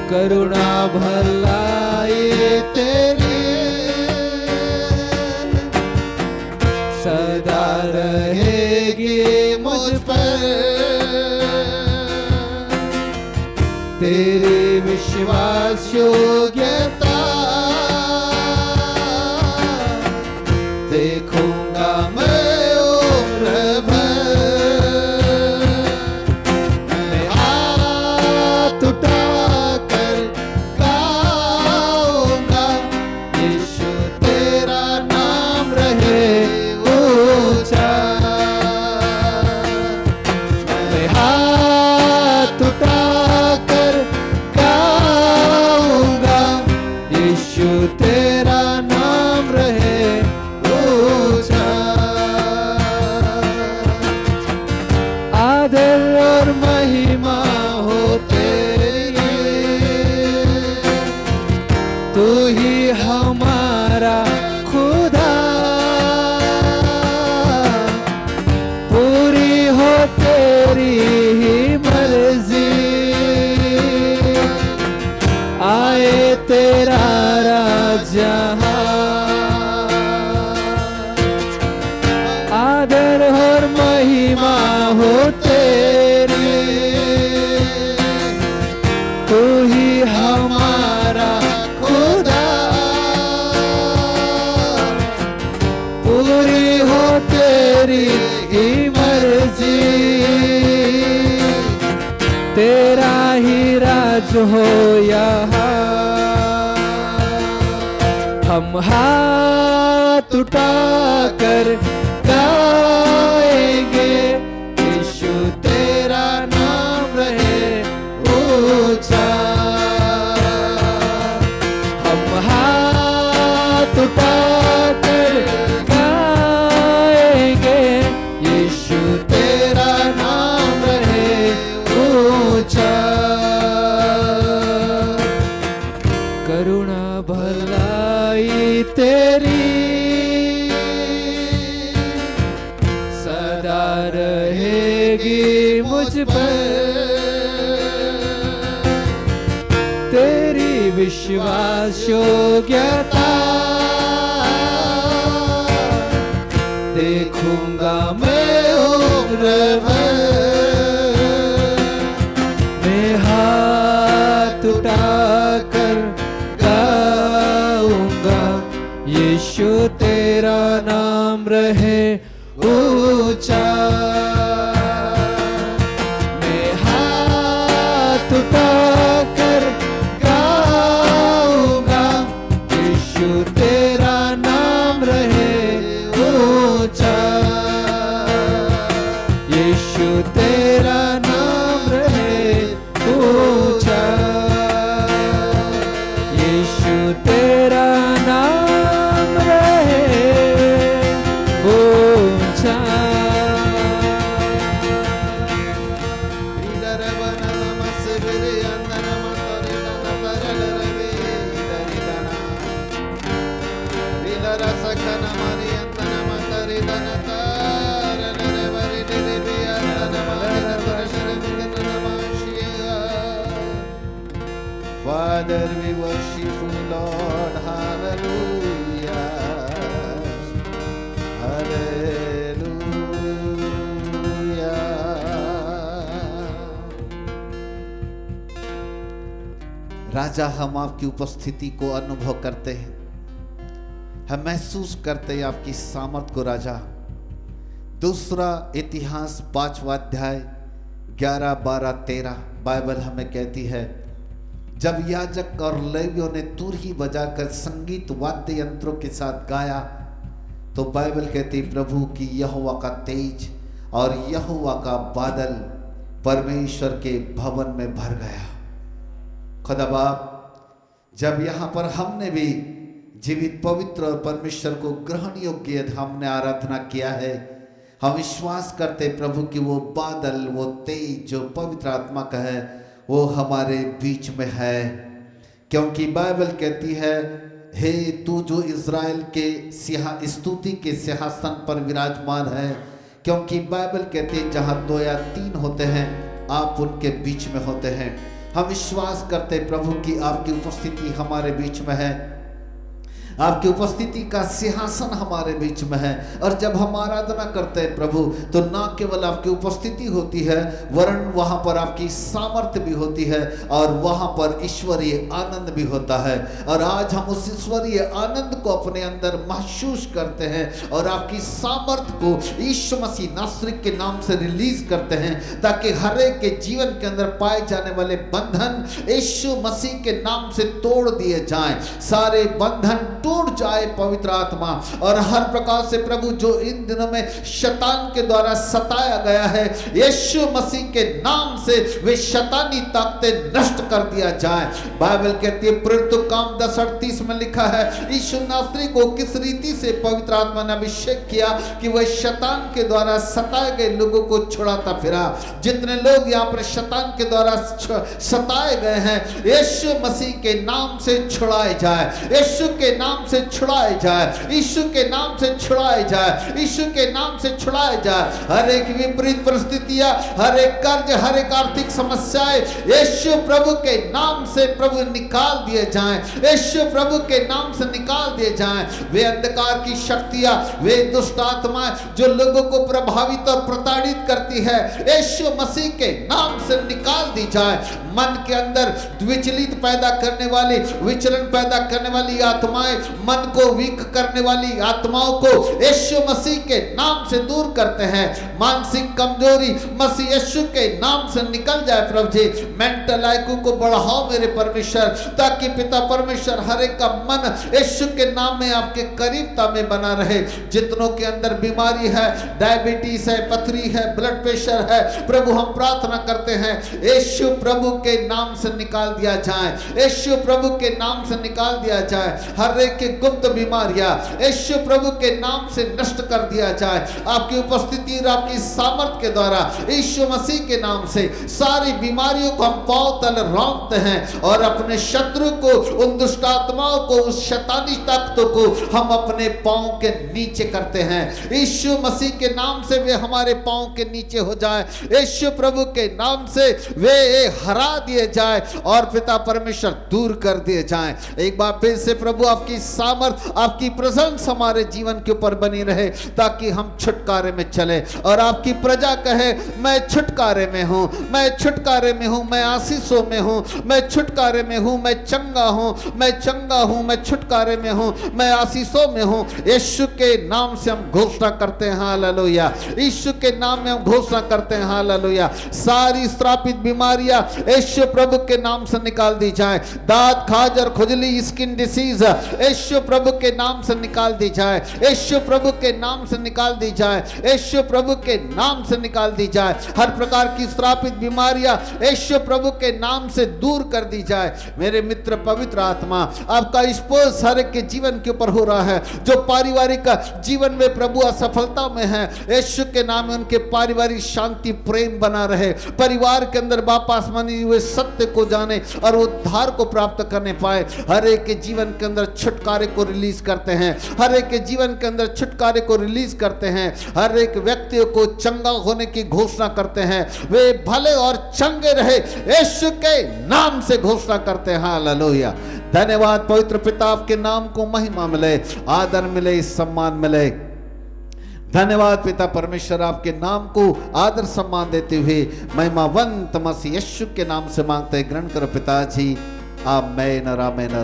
करुणा भलाई तेरी सदा रहेगी मुझ पर, तेरी विश्वास विश्वास योग्यता देखूंगा मैं उम्र भर, मैं हाथ उठाकर गाऊंगा, यीशु तेरा नाम रहे ऊंचा। मैं हाथ उठाकर गाऊंगा, यीशु तेरा नाम रहे ऊंचा। आदर और महिमा हो तेरी, तू ही हमारा खुदा, पूरी हो तेरी ही मर्जी, आए तेरा राज आदर और महिमा हो तेरी, तू ही हमारा खुदा, पूरी हो तेरी ही मर्जी, तेरा ही राज हो यहाँ। हम हाथ उठाकर गाएंगे, यीशु तेरा नाम रहे ऊंचा। हम हाथ उठाकर गाएंगे, यीशु तेरा नाम रहे ऊंचा। करुणा भलाई तेरी सदा रहेगी मुझ पर, तेरी विश्वास योग्यता देखूंगा मैं उम्र भर। मैं हाथ उठाकर गाऊंगा, यीशु तेरा नाम रहे ऊंचा। मैं हाथ उठाकर गाऊंगा, यीशु तेरा नाम रहे ऊंचा। यीशु तेरा नाम रहे ऊंचा। यीशु तेरा नाम रहे ऊंचा। Father, we worship you, Lord. Hallelujah. Hallelujah. राजा, हम आपकी उपस्थिति को अनुभव करते हैं, हम महसूस करते हैं आपकी सामर्थ को राजा। दूसरा इतिहास 5वां अध्याय 11, 12, 13 बाइबल हमें कहती है, जब याजक और लेवियों ने तुरही बजाकर संगीत वाद्य यंत्रों के साथ गाया, तो बाइबल कहती प्रभु की यहोवा का तेज और यहोवा का बादल परमेश्वर के भवन में भर गया। खुदा बाप, जब यहाँ पर हमने भी जीवित पवित्र और परमेश्वर को ग्रहण योग्य हमने आराधना किया है, हम विश्वास करते प्रभु कि वो बादल, वो तेज जो पवित्र आत्मा का है, वो हमारे बीच में है। क्योंकि बाइबल कहती है, हे तू जो इज़राइल के स्तुति के सिंहासन पर विराजमान है, क्योंकि बाइबल कहती है जहाँ 2 या 3 होते हैं आप उनके बीच में होते हैं। हम विश्वास करते प्रभु की आपकी उपस्थिति हमारे बीच में है। आपकी उपस्थिति का सिंहासन हमारे बीच में है। और जब हम आराधना करते हैं प्रभु, तो ना केवल आपकी उपस्थिति होती है, वरन वहाँ पर आपकी सामर्थ्य भी होती है और वहाँ पर ईश्वरीय आनंद भी होता है। और आज हम उस ईश्वरीय आनंद को अपने अंदर महसूस करते हैं और आपकी सामर्थ्य को यीशु मसीह नासरी के नाम से रिलीज करते हैं, ताकि हर एक के जीवन के अंदर पाए जाने वाले बंधन यीशु मसीह के नाम से तोड़ दिए जाएं। सारे बंधन टूट जाए पवित्र आत्मा। और हर प्रकार से प्रभु जो इन दिनों में शैतान के द्वारा सताया गया है, यीशु मसीह के नाम से वे शैतानी ताकतें नष्ट कर दिया जाए। बाइबल कहती है प्रेरितों काम 10:38 में लिखा है, यीशु नासरी को किस रीति से पवित्र आत्मा ने अभिषेक किया कि वह शैतान के द्वारा सताए गए लोगों को छुड़ाता फिरा। जितने लोग यहाँ पर शैतान के द्वारा सताए गए हैं, यीशु मसीह के नाम से छुड़ाए जाए, यीशु के नाम से छुड़ाए जाए, यीशु के नाम से छुड़ाए जाए, यीशु के नाम से छुड़ाए जाए। हर एक विपरीत परिस्थितियां, हर एक कर्ज, हर एक आर्थिक समस्याएं यीशु प्रभु के नाम से प्रभु निकाल दिए जाएं, यीशु प्रभु के नाम से निकाल दिए जाएं। वे अंधकार की शक्तियां, वे दुष्ट आत्माएं जो लोगों को प्रभावित और प्रताड़ित करती है, यीशु मसीह के नाम से निकाल दी जाए। मन के अंदर विचलित पैदा करने वाली, विचलन पैदा करने वाली आत्माएं, मन को वीक करने वाली आत्माओं को यीशु मसीह के नाम से दूर करते हैं। मानसिक कमजोरी मसीह यीशु के नाम से निकल जाए प्रभु जी। मेंटल आईक्यू को बढ़ाओ मेरे परमेश्वर, ताकि पिता परमेश्वर हर एक का मन यीशु के नाम में आपके करीबता में बना रहे। जितनों के अंदर बीमारी है, डायबिटीज है, पथरी है, ब्लड प्रेशर है, प्रभु हम प्रार्थना करते हैं यीशु प्रभु के नाम से निकाल दिया जाए, यीशु प्रभु के नाम से निकाल दिया जाए। हर एक के गुप्त बीमारियां यीशु प्रभु के नाम से नष्ट कर दिया जाए। आपकी उपस्थिति और आपकी सामर्थ के द्वारा यीशु मसीह के नाम से सारी बीमारियों को हम पांव तले रौंदते हैं और अपने शत्रु को, उन दुष्ट आत्माओं को, उस शैतानी ताकतों को हम अपने पांव के नीचे करते हैं। यीशु मसीह के नाम से वे हमारे पांव के नीचे हो जाए, यीशु प्रभु के नाम से वे हरा दिए जाए और पिता परमेश्वर दूर कर दिए जाए। एक बार फिर से प्रभु आपकी सामर्थ, आपकी प्रेजेंस हमारे जीवन के ऊपर बनी रहे, ताकि हम छुटकारे में चले और आपकी प्रजा कहे मैं छुटकारे में हूं, मैं छुटकारे में हूं, मैं आशीषों में हूं, मैं छुटकारे में हूं, मैं चंगा हूं, मैं चंगा हूं, मैं छुटकारे में हूं, मैं आशीषों में हूं। यीशु के नाम से हम घोषणा करते हैं हालेलुया, यीशु के नाम में हम घोषणा करते हैं हालेलुया। सारी श्रापित बीमारियां यीशु प्रभु के नाम से निकाल दी जाए। दांत, खाजर, खुजली, स्किन डिसीज यीशु प्रभु के नाम से निकाल दी जाए, यीशु प्रभु के नाम से निकाल दी जाए, यीशु प्रभु के नाम से निकाल दी जाए। हर प्रकार की श्रापित बीमारियां यीशु प्रभु के नाम से दूर कर दी जाए। मेरे मित्र पवित्र आत्मा आपका स्पोर्स हर एक के जीवन के ऊपर हो रहा है, जो पारिवारिक जीवन में प्रभु असफलता में है, यीशु के नाम में उनके पारिवारिक शांति प्रेम बना रहे, परिवार के अंदर वापस मानी हुए सत्य को जाने और उद्धार को प्राप्त करने पाए। हर एक के जीवन के अंदर छुटकारे को रिलीज करते हैं, हर एक के जीवन के अंदर छुटकारे को रिलीज करते हैं। हर एक व्यक्ति को चंगा होने की घोषणा करते हैं, वे भले और चंगे रहे यीशु के नाम से घोषणा करते हैं हालेलुया। धन्यवाद पवित्र पिता, आपके नाम को महिमा मिले, आदर मिले, सम्मान मिले। धन्यवाद पिता परमेश्वर, आपके नाम को आदर सम्मान देते हुए महिमावंत मसीह यीशु के नाम से मांगते हैं, ग्रहण करो पिताजी, आमीन और आमीन।